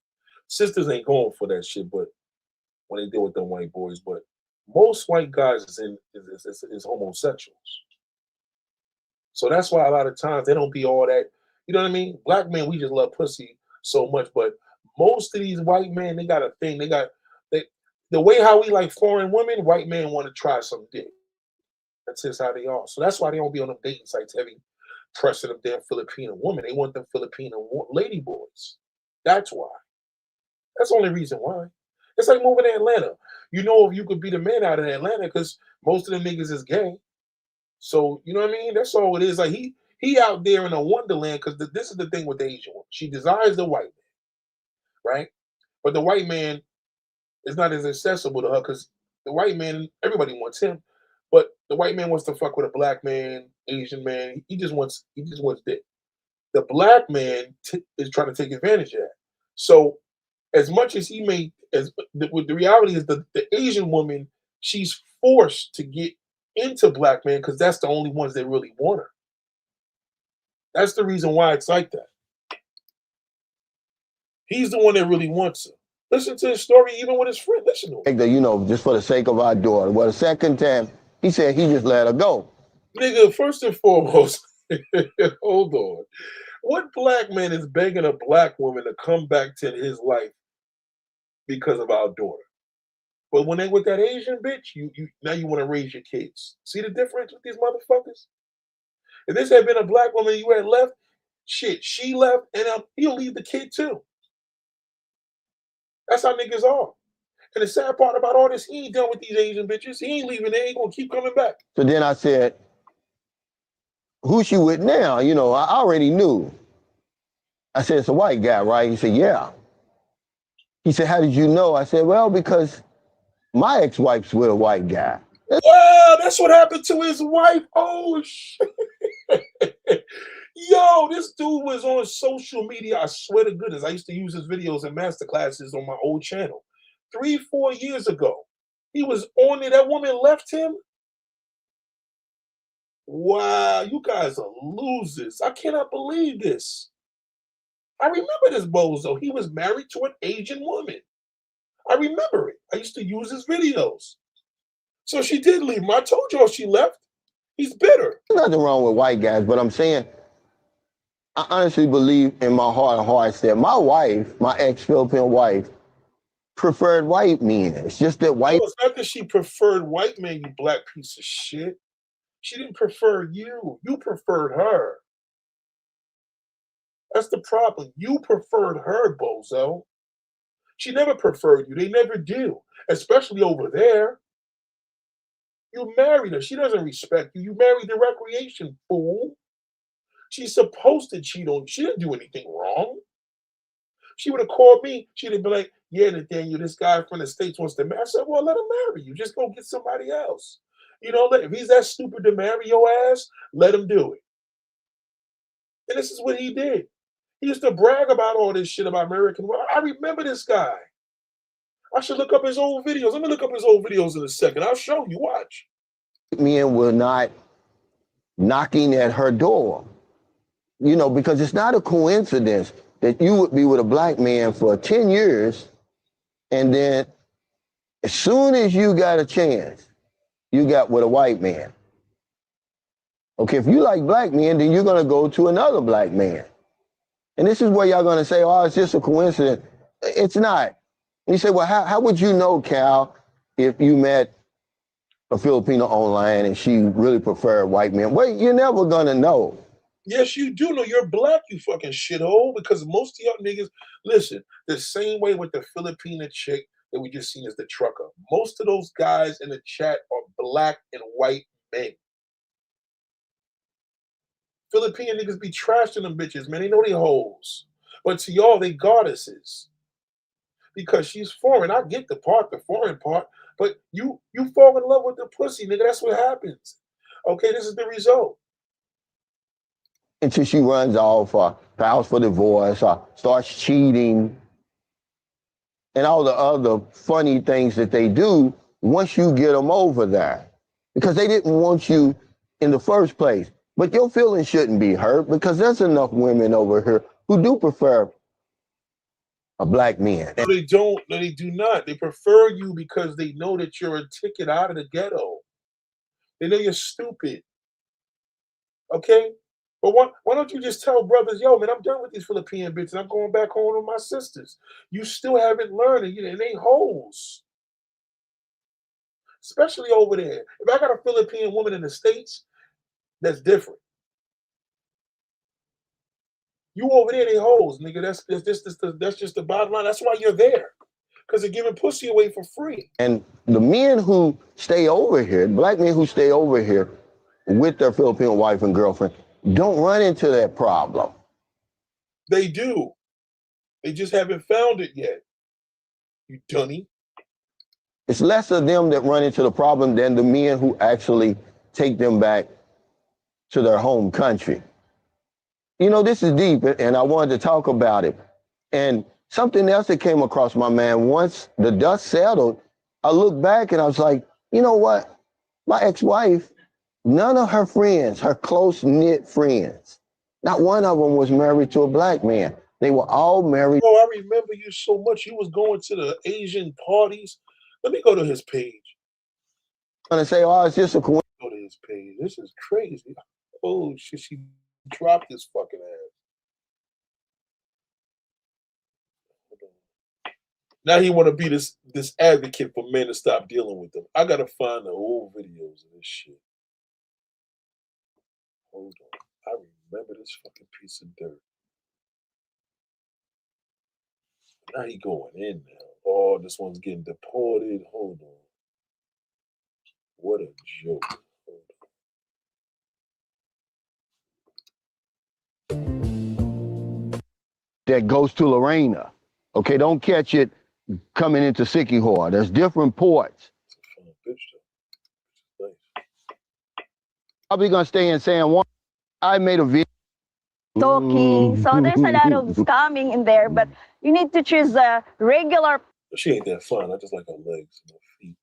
S1: Sisters ain't going for that shit, but when they deal with them white boys, but most white guys is homosexuals. So that's why a lot of times they don't be all that. You know what I mean? Black men, we just love pussy so much, but most of these white men, they got a thing. The way how we like foreign women, white men want to try some dick. That's just how they are. So that's why they don't be on them dating sites heavy pressing them damn Filipino women. They want them Filipino lady boys. That's why. That's the only reason why. It's like moving to Atlanta. You know, if you could be the man out of Atlanta because most of them niggas is gay. So, you know what I mean? That's all it is. Like he out there in a wonderland because this is the thing with the Asian woman. She desires the white man, right? But the white man is not as accessible to her because the white man, everybody wants him, but the white man wants to fuck with a black man, Asian man. He just wants dick. The black man is trying to take advantage of that. So, as much as he may, the reality is the Asian woman, she's forced to get into black man because that's the only ones that really want her. That's the reason why it's like that. He's the one that really wants her. Listen to his story, even with his friend. Listen to him.
S4: You know, just for the sake of our daughter. Well, the second time, he said he just let her go.
S1: Nigga, first and foremost, hold on. What black man is begging a black woman to come back to his life because of our daughter? But when they with that Asian bitch, you now you want to raise your kids. See the difference with these motherfuckers? If this had been a black woman you had left, shit, she left, and he'll leave the kid too. That's how niggas are. And the sad part about all this, he ain't done with these Asian bitches. He ain't leaving. They ain't gonna keep coming back.
S4: So then I said, who's she with now? You know, I already knew. I said, it's a white guy, right? He said, yeah. He said, how did you know? I said, well, because my ex-wife's with a white guy.
S1: Well, that's what happened to his wife. Oh, shit. Yo, this dude was on social media. I swear to goodness, I used to use his videos and masterclasses on my old channel 3-4 years ago. He was on it. That woman left him. Wow, you guys are losers. I cannot believe this. I remember this bozo. He was married to an Asian woman. I remember it. I used to use his videos. So she did leave him. I told y'all she left. He's bitter.
S4: There's nothing wrong with white guys, but I'm saying, I honestly believe in my heart of hearts that my wife, my ex-Philippine wife, preferred white men. It's just that white...
S1: No, it's not that she preferred white men, you black piece of shit. She didn't prefer you. You preferred her. That's the problem. You preferred her, bozo. She never preferred you. They never do, especially over there. You married her. She doesn't respect you. You married the recreation, fool. She's supposed to cheat on you. She didn't do anything wrong. She would have called me. She'd have been like, yeah, Nathaniel, this guy from the States wants to marry. I said, well, let him marry you. Just go get somebody else. You know, if he's that stupid to marry your ass, let him do it. And this is what he did. He used to brag about all this shit about American. I remember this guy. I should look up his old videos. Let me look up his old videos in a second. I'll show you. Watch.
S4: Men were not knocking at her door. You know, because it's not a coincidence that you would be with a black man for 10 years, and then as soon as you got a chance, you got with a white man. Okay, if you like black men, then you're gonna go to another black man. And this is where y'all gonna say, oh, it's just a coincidence. It's not. You say, well, how would you know, Cal, if you met a Filipino online and she really preferred white men? Well, you're never gonna know.
S1: Yes, you do know. You're black, you fucking shithole, because most of y'all niggas, listen, the same way with the Filipina chick that we just seen as the trucker. Most of those guys in the chat are black and white men. Philippine niggas be trashing them bitches, man. They know they hoes. But to y'all, they goddesses. Because she's foreign. I get the foreign part, but you fall in love with the pussy, nigga. That's what happens. Okay, this is the result.
S4: Until she runs off or files for divorce or starts cheating and all the other funny things that they do once you get them over there. Because they didn't want you in the first place. But your feelings shouldn't be hurt because there's enough women over here who do prefer a black man.
S1: No, they don't. No, they do not. They prefer you because they know that you're a ticket out of the ghetto. They know you're stupid. Okay? But why don't you just tell brothers, yo, man, I'm done with these Philippine bitches. I'm going back home with my sisters. You still haven't learned, and they hoes. Especially over there. If I got a Philippine woman in the States, that's different. You over there, they hoes, nigga. That's just the bottom line. That's why you're there. Because they're giving pussy away for free.
S4: And the men who stay over here, black men who stay over here with their Filipino wife and girlfriend, don't run into that problem.
S1: They do. They just haven't found it yet. You dummy.
S4: It's less of them that run into the problem than the men who actually take them back to their home country. You know, this is deep, and I wanted to talk about it. And something else that came across my mind, once the dust settled, I looked back and I was like, you know what? My ex-wife, none of her friends, her close-knit friends, not one of them was married to a black man. They were all married.
S1: Oh, I remember you so much. You was going to the Asian parties. Let me go to his page.
S4: I'm gonna say, oh, it's just a coincidence.
S1: Go to his page. This is crazy. Oh shit, she dropped his fucking ass. Now he want to be this advocate for men to stop dealing with them. I gotta find the old videos of this shit. Hold on. I remember this fucking piece of dirt. Now he going in now. Oh, this one's getting deported. Hold on. What a joke.
S4: That goes to Lorena. Okay, don't catch it coming into Siquijor. There's different ports. Probably gonna stay in San Juan. I made a video.
S3: Talking. So there's a lot of scamming in there, but you need to choose a regular.
S1: She ain't that fun. I just like her legs and her feet.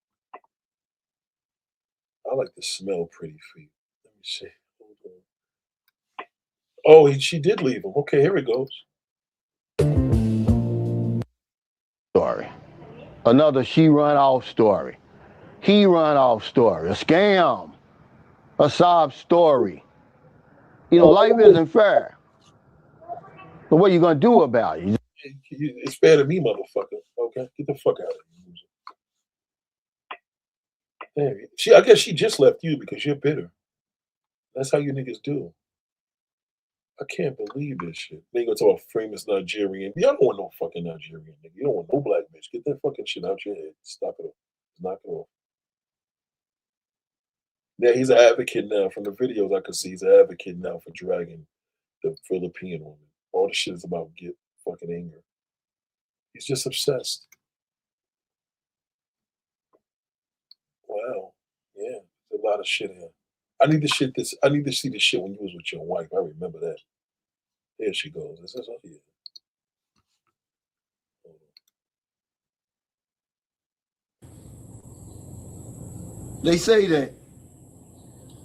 S1: I like to smell pretty feet. Let me see. Hold on. Oh, she did leave him. Okay, here it goes.
S4: Story. Another she run off story. He run off story. A scam. A sob story. You know, life isn't fair. But what are you gonna do about it?
S1: It's fair to me, motherfucker. Okay, get the fuck out of here. Damn, I guess she just left you because you're bitter. That's how you niggas do. I can't believe this shit. They gonna talk about famous Nigerian. Y'all don't want no fucking Nigerian nigga. You don't want no black bitch. Get that fucking shit out your head. Stop it. Knock it off. Yeah, he's an advocate now. From the videos I could see, he's an advocate now for dragging the Philippine woman. All the shit is about get fucking anger. He's just obsessed. Wow. Yeah, there's a lot of shit here. I need to see this shit when you was with your wife. I remember that. There she goes. This is here.
S4: They say that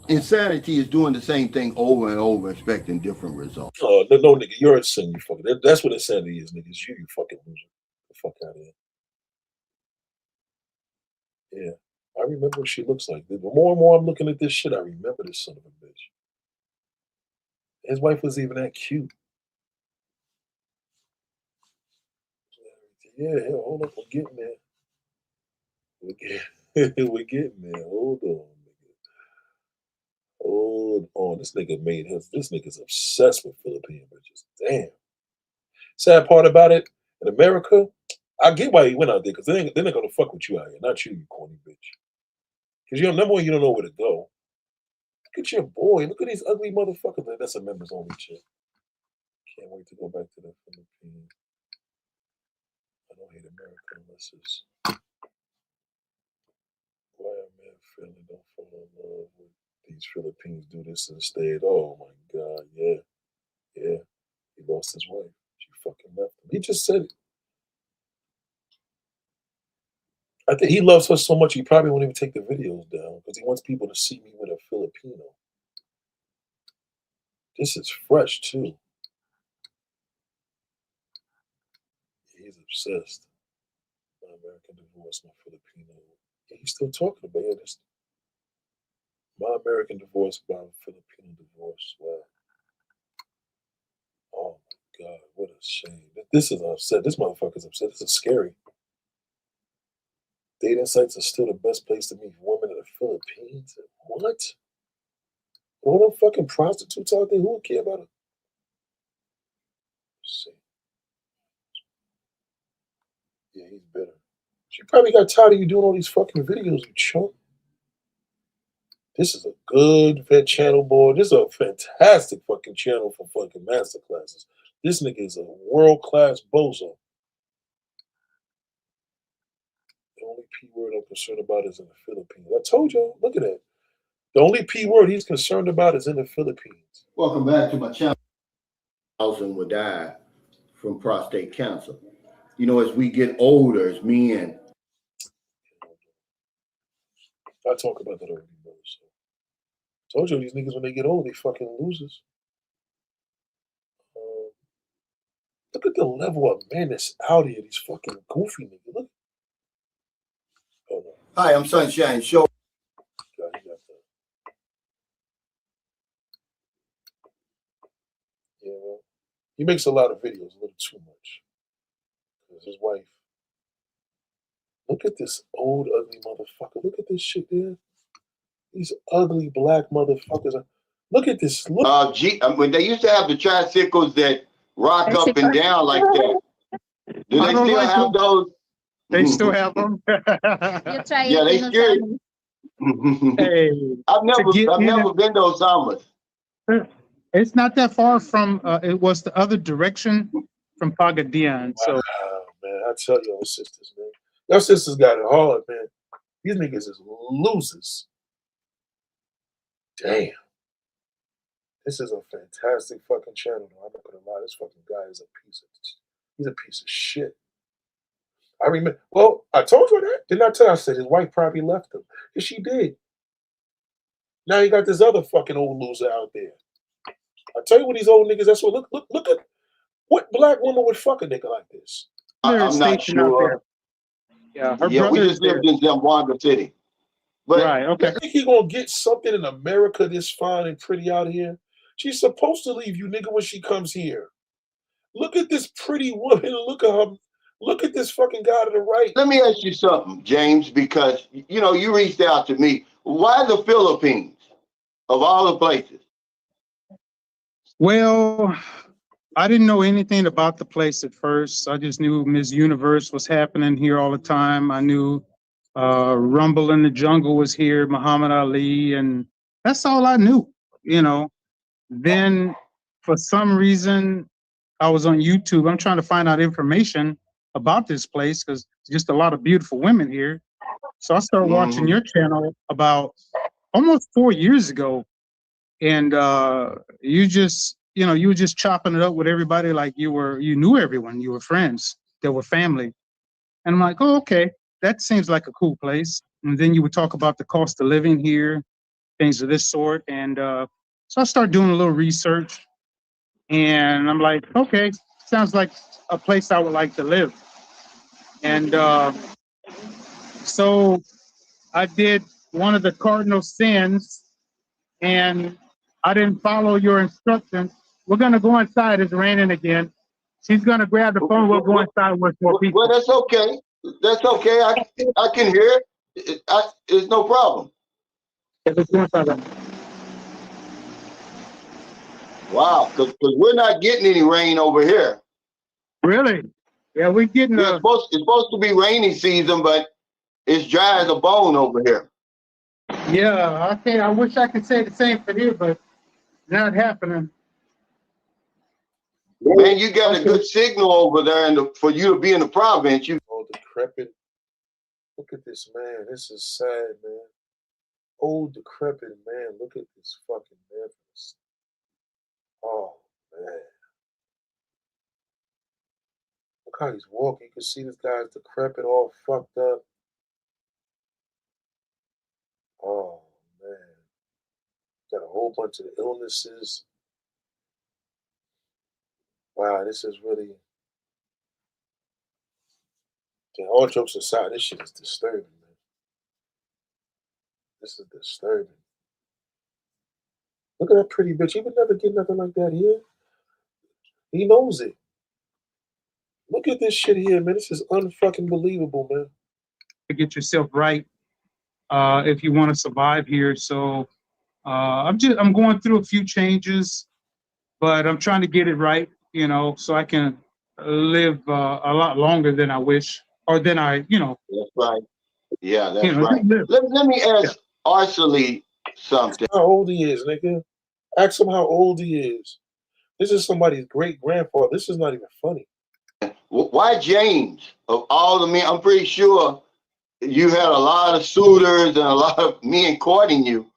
S4: insanity is doing the same thing over and over, expecting different results.
S1: Oh, no, nigga, you're insane, you fucking. That's what insanity is, nigga. It's you fucking loser. Get the fuck out of here. Yeah, I remember what she looks like. The more and more I'm looking at this shit, I remember this son of a bitch. His wife was even that cute. Yeah, hold up, we're getting there. We're getting there. Hold on, nigga. Hold on. This nigga's obsessed with Philippine bitches. Damn. Sad part about it, in America, I get why he went out there because they're not gonna fuck with you out here, not you corny bitch. Because number one, you don't know where to go. Look at your boy. Look at these ugly motherfuckers. That's a members only chick. Can't wait to go back to the Philippines. I don't hate America unless it's why a man feeling don't fall in love with these Philippines do this instead. Oh my God, yeah. Yeah. He lost his wife. She fucking left him. He just said it. I think he loves her so much he probably won't even take the videos down because he wants people to see me with a Filipino. This is fresh too. He's obsessed. My American divorce, my Filipino. Yeah, he's still talking about it. Yeah, my American divorce, my Filipino divorce. Wow. Oh my God, what a shame. This is upset. This motherfucker's upset. This is scary. Dating sites are still the best place to meet women in the Philippines. What? All them fucking prostitutes out there, who would care about it? Let's see. Yeah, he's bitter. She probably got tired of you doing all these fucking videos, you chump. This is a good vet channel, boy. This is a fantastic fucking channel for fucking master classes. This nigga is a world-class bozo. The only P word I'm concerned about is in the Philippines. I told y'all, look at that. The only P word he's concerned about is in the Philippines.
S4: Welcome back to my channel. 1,000 will die from prostate cancer. You know, as we get older, as men.
S1: I talk about that already, bro. So. Told you these niggas when they get old, they fucking losers. Look at the level of man that's out here. These fucking goofy niggas. Look. Oh no.
S4: Hi, I'm Sunshine Show.
S1: God, he got that. Yeah, well, he makes a lot of videos, a little too much. Because his wife. Look at this old ugly motherfucker. Look at this shit there. These ugly black motherfuckers. Look at this. Look.
S4: When they used to have the tricycles that rock up and down like that. Do they still have those?
S5: They still have them.
S4: Yeah, they scary.
S5: Hey,
S4: I've never been to Osama.
S5: it's not that far from. It was the other direction from Pagadian. So,
S1: man, I tell your sisters, man. Your sisters got it hard, man. These niggas is losers. Damn. This is a fantastic fucking channel, though. I'm not gonna lie. This fucking guy is he's a piece of shit. I remember, well, I told you that. Didn't I tell you? I said his wife probably left him. Yes, she did. Now you got this other fucking old loser out there. I tell you what, these old niggas, that's what, look at what black woman would fuck a nigga like this.
S4: I'm not sure.
S5: Yeah,
S4: we just lived in Zamboanga City. But
S5: right, okay.
S1: You think he gonna get something in America this fine and pretty out here? She's supposed to leave you, nigga, when she comes here. Look at this pretty woman. Look at her. Look at this fucking guy to the right.
S4: Let me ask you something, James, because, you know, you reached out to me. Why the Philippines, of all the places?
S5: Well, I didn't know anything about the place at first. I just knew Ms. Universe was happening here all the time. I knew Rumble in the Jungle was here, Muhammad Ali, and that's all I knew, you know. Then for some reason, I was on YouTube. I'm trying to find out information about this place because just a lot of beautiful women here. So I started watching your channel about almost 4 years ago. And you just, you know, you were just chopping it up with everybody like you knew everyone, you were friends, they were family. And I'm like, oh, okay, that seems like a cool place. And then you would talk about the cost of living here, things of this sort. And so I started doing a little research. And I'm like, okay, sounds like a place I would like to live. And so I did one of the cardinal sins, and I didn't follow your instructions. We're going to go inside. It's raining again. She's going to grab the phone. We'll go inside with more people.
S4: Well, that's okay. That's okay. I can hear it. It's no problem.
S5: Let's go inside.
S4: Wow, because we're not getting any rain over here.
S5: Really? Yeah, we're getting
S4: Yeah, it's supposed to be rainy season, but it's dry as a bone over here.
S5: yeah, I wish I could say the same for here, but not happening.
S4: Man, you got a
S5: Okay.
S4: good signal over there for you to be in the province. You
S1: Old decrepit. Look at this man. This is sad, man. Old decrepit man. Look at this fucking Memphis. Oh man. Look how he's walking. You can see this guy's decrepit, all fucked up. Oh man. Got a whole bunch of illnesses. Wow, this is really. All jokes aside, this shit is disturbing, man. This is disturbing. Look at that pretty bitch. He would never get nothing like that here. He knows it. Look at this shit here, man. This is unfucking believable, man.
S5: To get yourself right, if you want to survive here. So I'm going through a few changes, but I'm trying to get it right, you know, so I can live a lot longer than I wish, or than I, you know.
S4: That's right. Yeah, that's
S5: You know,
S4: right. Let me ask Arcely something.
S1: How old he is, nigga. Ask him how old he is. This is somebody's great grandfather. This is not even funny.
S4: Why James? Of all the men, I'm pretty sure you had a lot of suitors and a lot of men courting you.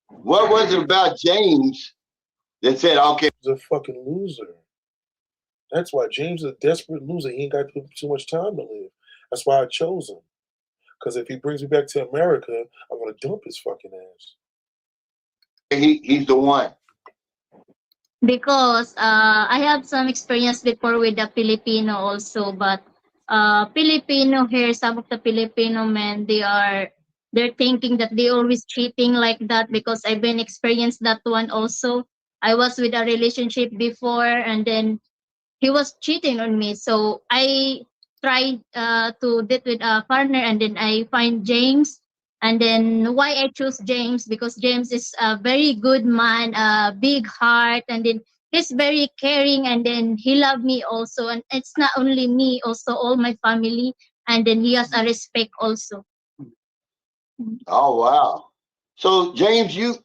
S4: What was it about James that said, okay?
S1: He's a fucking loser. That's why James is a desperate loser. He ain't got too much time to live. That's why I chose him. Because if he brings me back to America, I'm going to dump his fucking ass.
S4: He's the one.
S6: Because I have some experience before with the Filipino also, but Filipino here, some of the Filipino men, they're thinking that they always cheating like that, because I've been experienced that one also. I was with a relationship before, and then he was cheating on me. So I tried to date with a partner, and then I find James. And then why I choose James, because James is a very good man, a big heart, and then he's very caring, and then he loved me also. And it's not only me, also all my family, and then he has a respect also.
S4: Oh wow. So James, you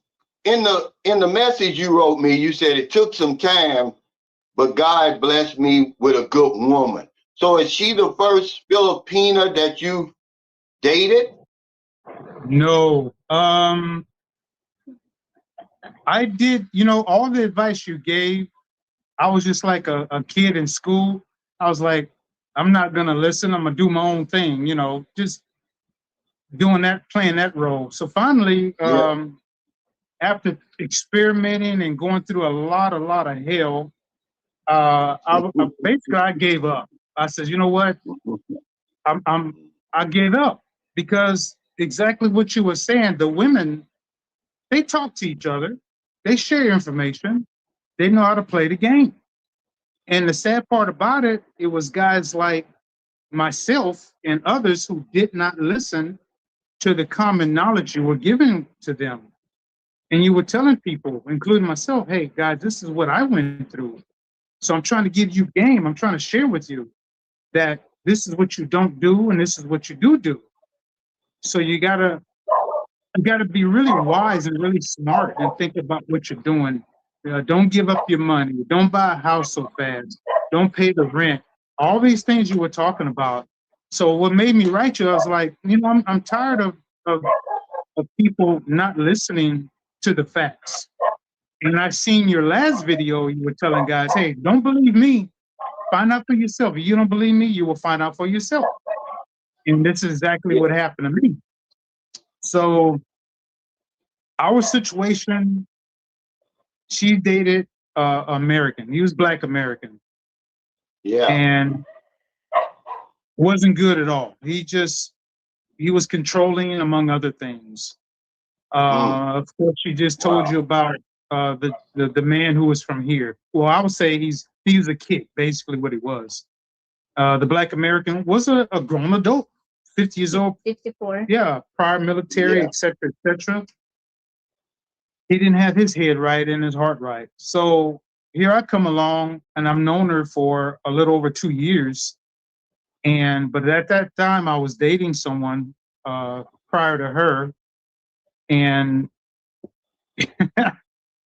S4: in the message you wrote me, you said it took some time, but God blessed me with a good woman. So is she the first Filipina that you dated?
S5: No. I did, you know, all the advice you gave, I was just like a kid in school. I was like, I'm not gonna listen, I'm gonna do my own thing, you know, just doing that, playing that role. So finally, after experimenting and going through a lot of hell, basically I gave up. I said, you know what? I gave up, because exactly what you were saying, the women, they talk to each other, they share information, they know how to play the game. And the sad part about it, it was guys like myself and others who did not listen to the common knowledge you were giving to them. And you were telling people, including myself, hey, guys, this is what I went through. So I'm trying to give you game. I'm trying to share with you that this is what you don't do and this is what you do. So you gotta be really wise and really smart and think about what you're doing. Don't give up your money. Don't buy a house so fast. Don't pay the rent. All these things you were talking about. So what made me write you, I was like, you know, I'm tired of people not listening to the facts. And I seen your last video, you were telling guys, hey, don't believe me. Find out for yourself. If you don't believe me, you will find out for yourself. And this is exactly what happened to me. So our situation, she dated American. He was Black American.
S4: Yeah.
S5: And wasn't good at all. He was controlling, among other things. Of course, she just told you about the man who was from here. Well, I would say he was a kid, basically what he was. The Black American was a grown adult, 50 years old.
S6: 54.
S5: Yeah, prior military, et cetera, et cetera. He didn't have his head right and his heart right. So here I come along, and I've known her for a little over 2 years. But at that time, I was dating someone prior to her, and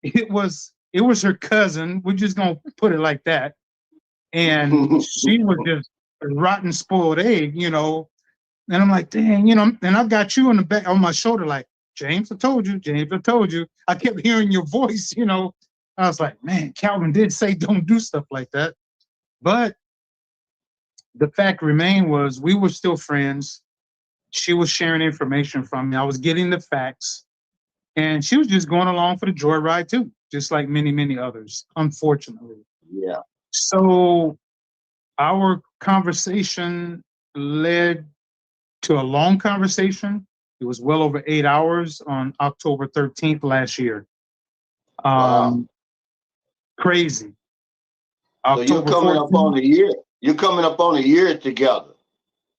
S5: it was her cousin. We're just gonna put it like that. And she was just a rotten spoiled egg, you know. And I'm like, dang, you know, and I've got you on the back on my shoulder, like, James, I told you, James, I told you. I kept hearing your voice, you know. I was like, man, Calvin did say don't do stuff like that. But the fact remained was we were still friends. She was sharing information from me. I was getting the facts. And she was just going along for the joyride too, just like many, many others, unfortunately.
S4: Yeah.
S5: So our conversation led to a long conversation. It was well over 8 hours on October 13th last year.
S4: Wow.
S5: Crazy.
S4: So you're
S5: October
S4: coming up
S5: 14th.
S4: on a year. You're coming up on a year together.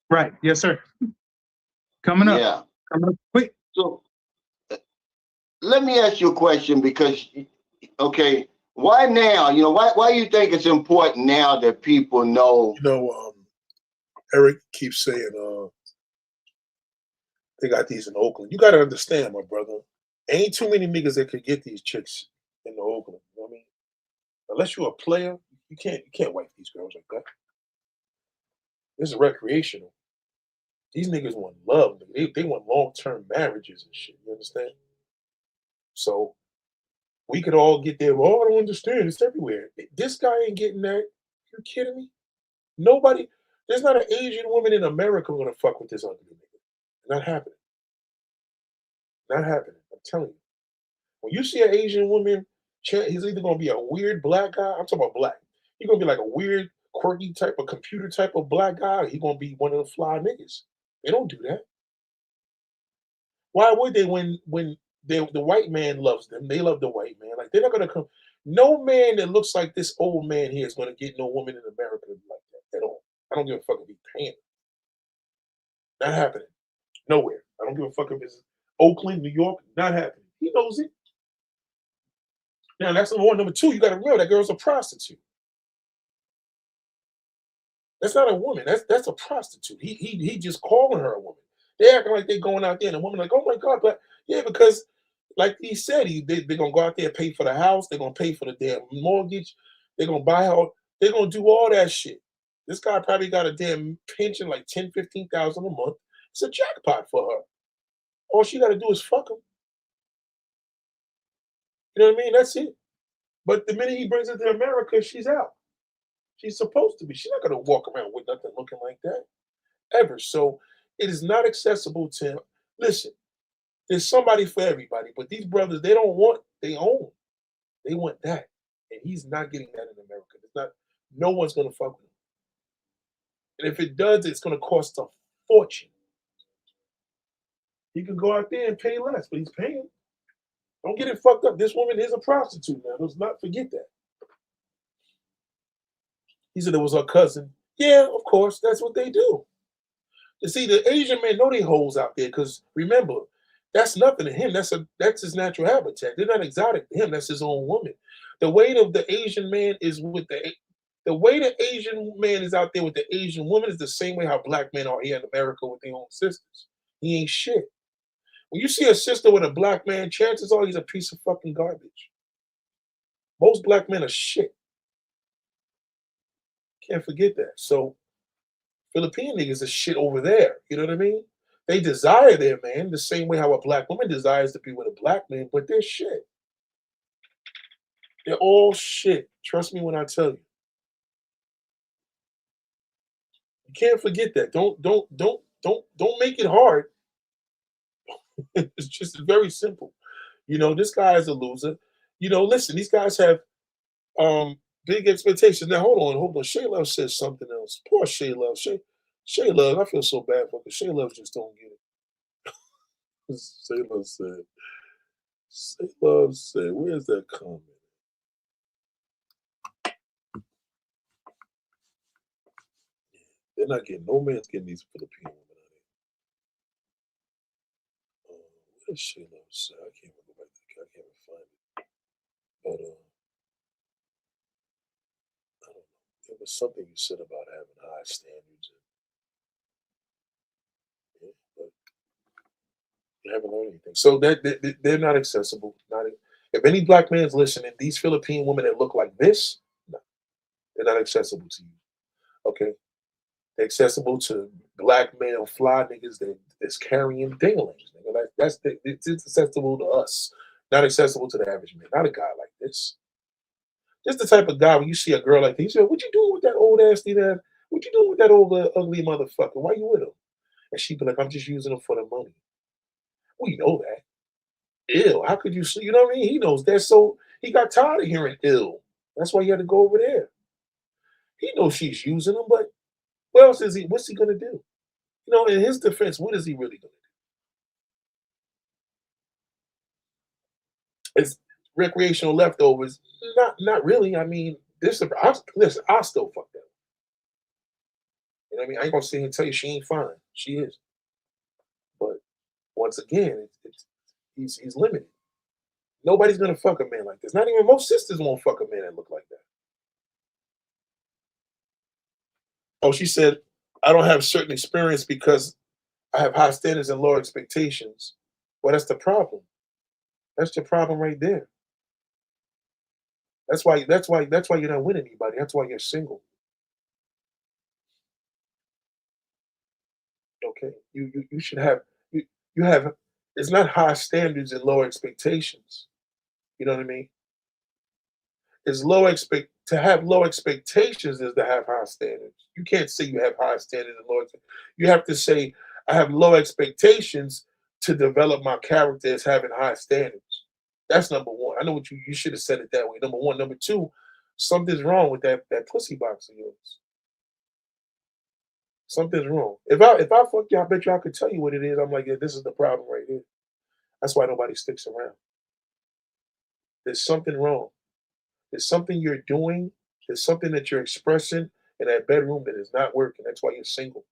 S5: Right. Yes, sir. Coming up.
S4: Yeah.
S5: Coming up quick.
S4: So let me ask you a question because, okay, why now? You know, why you think it's important now that people know?
S1: You know, Eric keeps saying, they got these in Oakland. You got to understand, my brother, ain't too many niggas that could get these chicks in the Oakland. You know what I mean? Unless you're a player, you can't wipe these girls like that. This is recreational. These niggas want love. They want long-term marriages and shit. You understand? So we could all get there. Oh, I don't understand. It's everywhere. This guy ain't getting that. You kidding me? Nobody. There's not an Asian woman in America gonna fuck with this ugly nigga. Not happening. Not happening. I'm telling you. When you see an Asian woman, he's either gonna be a weird black guy. I'm talking about black. He's gonna be like a weird, quirky type of computer type of black guy. Or he gonna be one of the fly niggas. They don't do that. Why would they? When the white man loves them, they love the white man. Like they're not gonna come. No man that looks like this old man here is gonna get no woman in America like that at all. I don't give a fuck if he's paying. Not happening. Nowhere. I don't give a fuck if it's Oakland, New York. Not happening. He knows it. Now that's number one. Number two, you got to remember that girl's a prostitute. That's not a woman. That's a prostitute. He just calling her a woman. They acting like they're going out there and the woman like, oh my God, but yeah, because like he said, they're gonna go out there and pay for the house, they're gonna pay for the damn mortgage, they're gonna buy her, they're gonna do all that shit. This guy probably got a damn pension like 10, 15,000 a month. It's a jackpot for her. All she gotta do is fuck him. You know what I mean? That's it. But the minute he brings it to America, she's out. She's supposed to be. She's not gonna walk around with nothing looking like that. Ever. So it is not accessible to him. Listen, there's somebody for everybody, but these brothers, they don't want their own. They want that. And he's not getting that in America. It's not, no one's gonna fuck with him. And if it does, it's gonna cost a fortune. He can go out there and pay less, but he's paying. Don't get it fucked up. This woman is a prostitute now. Let's not forget that. He said it was her cousin. Yeah, of course, that's what they do. You see, the Asian men know they hoes out there because remember, that's nothing to him. That's his natural habitat. They're not exotic to him. That's his own woman. The weight of the Asian man is with the way the Asian man is out there with the Asian woman is the same way how black men are here in America with their own sisters. He ain't shit. When you see a sister with a black man, chances are he's a piece of fucking garbage. Most black men are shit. Can't forget that. So Philippine niggas are shit over there. You know what I mean? They desire their man the same way how a black woman desires to be with a black man, but they're shit. They're all shit. Trust me when I tell you. You can't forget that. Don't make it hard. It's just very simple. You know, this guy is a loser. You know, listen, these guys have big expectations. Now hold on. Shay Love says something else. Poor Shay Love. Shay Love, I feel so bad for her. Shay Love just don't get it. Shay Love said, where's that comment? They're not getting, no man's getting these Filipino women out here. What does Shay Love say? I can't remember right now. I can't even find it. But I don't know. It was something you said about having high standards. You haven't learned anything. So they're not accessible. If any black man's listening, these Philippine women that look like this, no, they're not accessible to you. Okay, they're accessible to black male fly niggas that's carrying dinglings. Nigga. It's accessible to us, not accessible to the average man. Not a guy like this. Just the type of guy when you see a girl like this, you say, "What you doing with that old ass that? What you doing with that old ugly motherfucker? Why you with him?" And she'd be like, "I'm just using him for the money." We know that. Ill. How could you see? You know what I mean? He knows that. So he got tired of hearing ill. That's why he had to go over there. He knows she's using him, but what else is he? What's he gonna do? You know, in his defense, what is he really gonna do? It's recreational leftovers. Not really. I mean, listen, I'll still fuck that. You know what I mean? I ain't gonna sit here and tell you she ain't fine. She is. But once again, he's limited. Nobody's gonna fuck a man like this. Not even most sisters won't fuck a man that look like that. Oh, she said, I don't have certain experience because I have high standards and low expectations. Well, that's the problem. That's your problem right there. That's why you're not winning anybody. That's why you're single. Okay. You should have you have it's not high standards and low expectations. You know what I mean? It's to have low expectations is to have high standards. You can't say you have high standards and low. You have to say I have low expectations to develop my character as having high standards. That's number one. I know what you should have said it that way. Number one. Number two, something's wrong with that pussy box of yours. Something's wrong. If I fuck you, I bet you I could tell you what it is. I'm like, yeah, this is the problem right here. That's why nobody sticks around. There's something wrong. There's something you're doing. There's something that you're expressing in that bedroom that is not working. That's why you're single.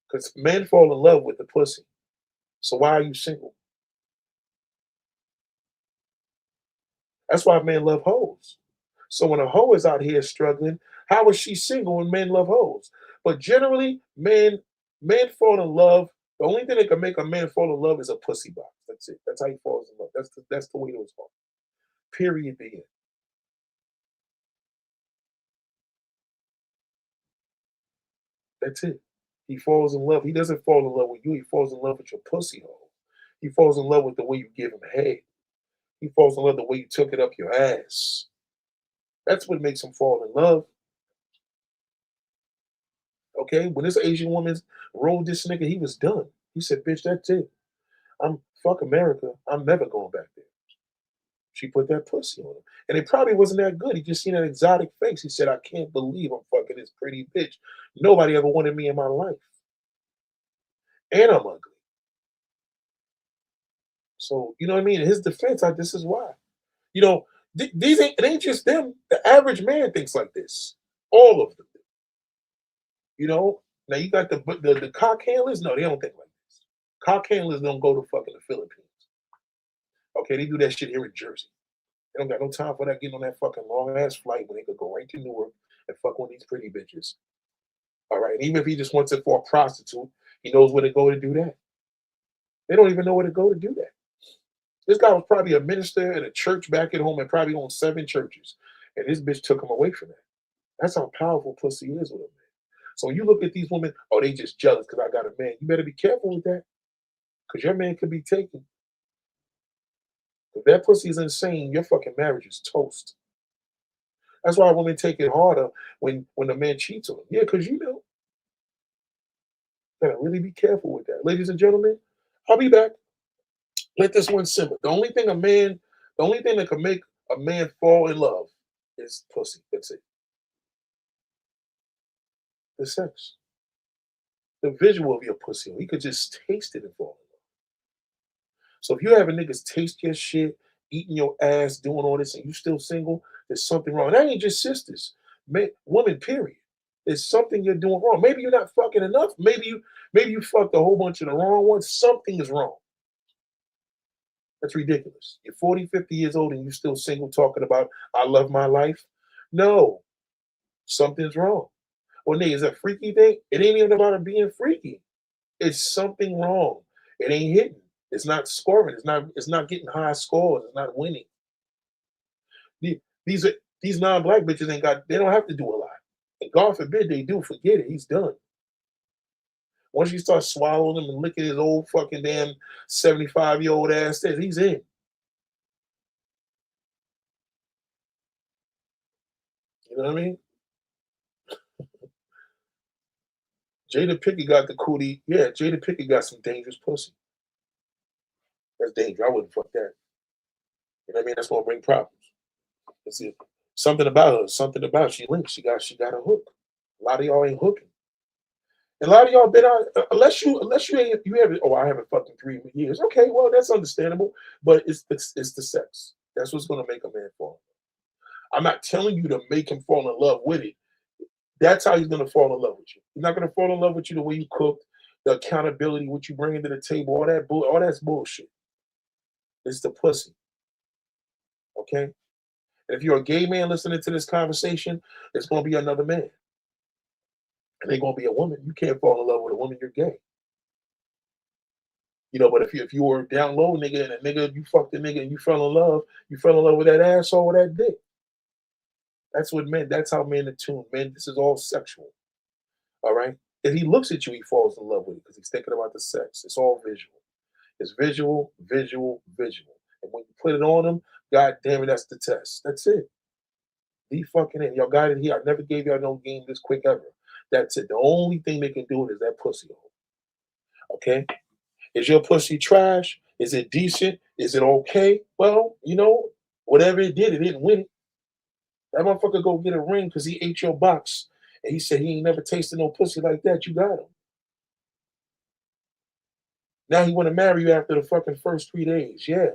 S1: Because men fall in love with the pussy. So why are you single? That's why men love hoes. So when a hoe is out here struggling, how is she single when men love hoes? But generally, men fall in love. The only thing that can make a man fall in love is a pussy box. That's it. That's how he falls in love. That's the way it was called. Period. The end. That's it. He falls in love. He doesn't fall in love with you. He falls in love with your pussy hole. He falls in love with the way you give him head. He falls in love with the way you took it up your ass. That's what makes him fall in love. Okay, when this Asian woman rolled this nigga, he was done. He said, "Bitch, that's it. I'm fuck America. I'm never going back there." She put that pussy on him, and it probably wasn't that good. He just seen an exotic face. He said, "I can't believe I'm fucking this pretty bitch. Nobody ever wanted me in my life, and I'm ugly." So you know what I mean. In his defense, this is why. You know, these it ain't just them. The average man thinks like this. All of them. You know, now you got the cock handlers. No, they don't think like this. Cock handlers don't go to fucking the Philippines. Okay, they do that shit here in Jersey. They don't got no time for that getting on that fucking long ass flight when they could go right to Newark and fuck one of these pretty bitches. All right, and even if he just wants it for a prostitute, he knows where to go to do that. They don't even know where to go to do that. This guy was probably a minister in a church back at home and probably owned 7 churches, and this bitch took him away from that. That's how powerful pussy is with a man. So when you look at these women, oh, they just jealous because I got a man. You better be careful with that, because your man could be taken. If that pussy is insane, your fucking marriage is toast. That's why women take it harder when the man cheats on them. Yeah, because you know. Gotta really be careful with that. Ladies and gentlemen, I'll be back. Let this one simmer. The only thing that can make a man fall in love is pussy. That's it. The sex. The visual of your pussy. He could just taste it and fall in love. So if you having niggas taste your shit, eating your ass, doing all this, and you still single, there's something wrong. That ain't just sisters. Man, woman, period. There's something you're doing wrong. Maybe you're not fucking enough. Maybe you fucked a whole bunch of the wrong ones. Something is wrong. That's ridiculous. You're 40, 50 years old and you're still single talking about, I love my life. No, something's wrong. Well, nigga, is that freaky thing? It ain't even about it being freaky. It's something wrong. It ain't hitting. It's not scoring. It's not getting high scores. It's not winning. These non-black bitches they don't have to do a lot. And God forbid they do, forget it. He's done. Once you start swallowing him and licking his old fucking damn 75-year-old ass, he's in. You know what I mean? Jada Pinkett got the cootie. Yeah, Jada Pinkett got some dangerous pussy. That's dangerous. I wouldn't fuck that. You know what I mean? That's gonna bring problems. It's something about her. Something about she links. She got a hook. A lot of y'all ain't hooking. And a lot of y'all been out unless you haven't. Oh, I haven't fucked in 3 years. Okay, well that's understandable. But it's the sex. That's what's gonna make a man fall. I'm not telling you to make him fall in love with it. That's how he's gonna fall in love with you. He's not gonna fall in love with you the way you cooked, the accountability, what you bring to the table, all that's bullshit. It's the pussy. Okay? And if you're a gay man listening to this conversation, it's gonna be another man. And they're gonna be a woman. You can't fall in love with a woman, you're gay. You know, but if you were down low, nigga, and a nigga, you fucked a nigga and you fell in love with that asshole with that dick. That's how men are tuned. Men, this is all sexual. All right? If he looks at you, he falls in love with you because he's thinking about the sex. It's all visual. It's visual, visual, visual. And when you put it on him, God damn it, that's the test. That's it. Be fucking in. Y'all got it here. I never gave y'all no game this quick ever. That's it. The only thing they can do it is that pussy hole. Okay? Is your pussy trash? Is it decent? Is it okay? Well, you know, whatever it didn't win it. That motherfucker go get a ring because he ate your box. And he said he ain't never tasted no pussy like that. You got him. Now he want to marry you after the fucking first 3 days. Yeah.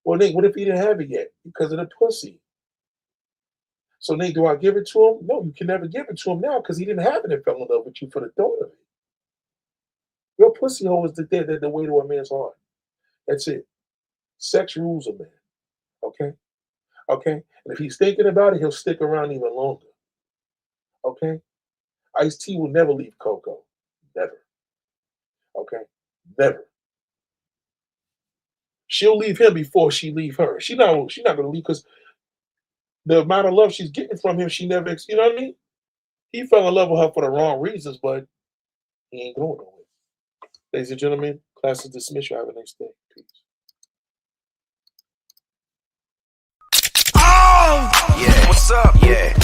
S1: Well, Nate, what if he didn't have it yet? Because of the pussy. So, Nate, do I give it to him? No, you can never give it to him now because he didn't have it and fell in love with you for the thought of it. Your pussy hole is the way to a man's heart. That's it. Sex rules a man. Okay? Okay? And if he's thinking about it, he'll stick around even longer. Okay? Ice-T will never leave Coco. Never. Okay? Never. She'll leave him before she leave her. She's not going to leave because the amount of love she's getting from him, she never, you know what I mean? He fell in love with her for the wrong reasons, but he ain't going nowhere. Ladies and gentlemen, class is dismissed. You have a nice day. Peace.
S7: Oh! Yeah. What's up? Yeah.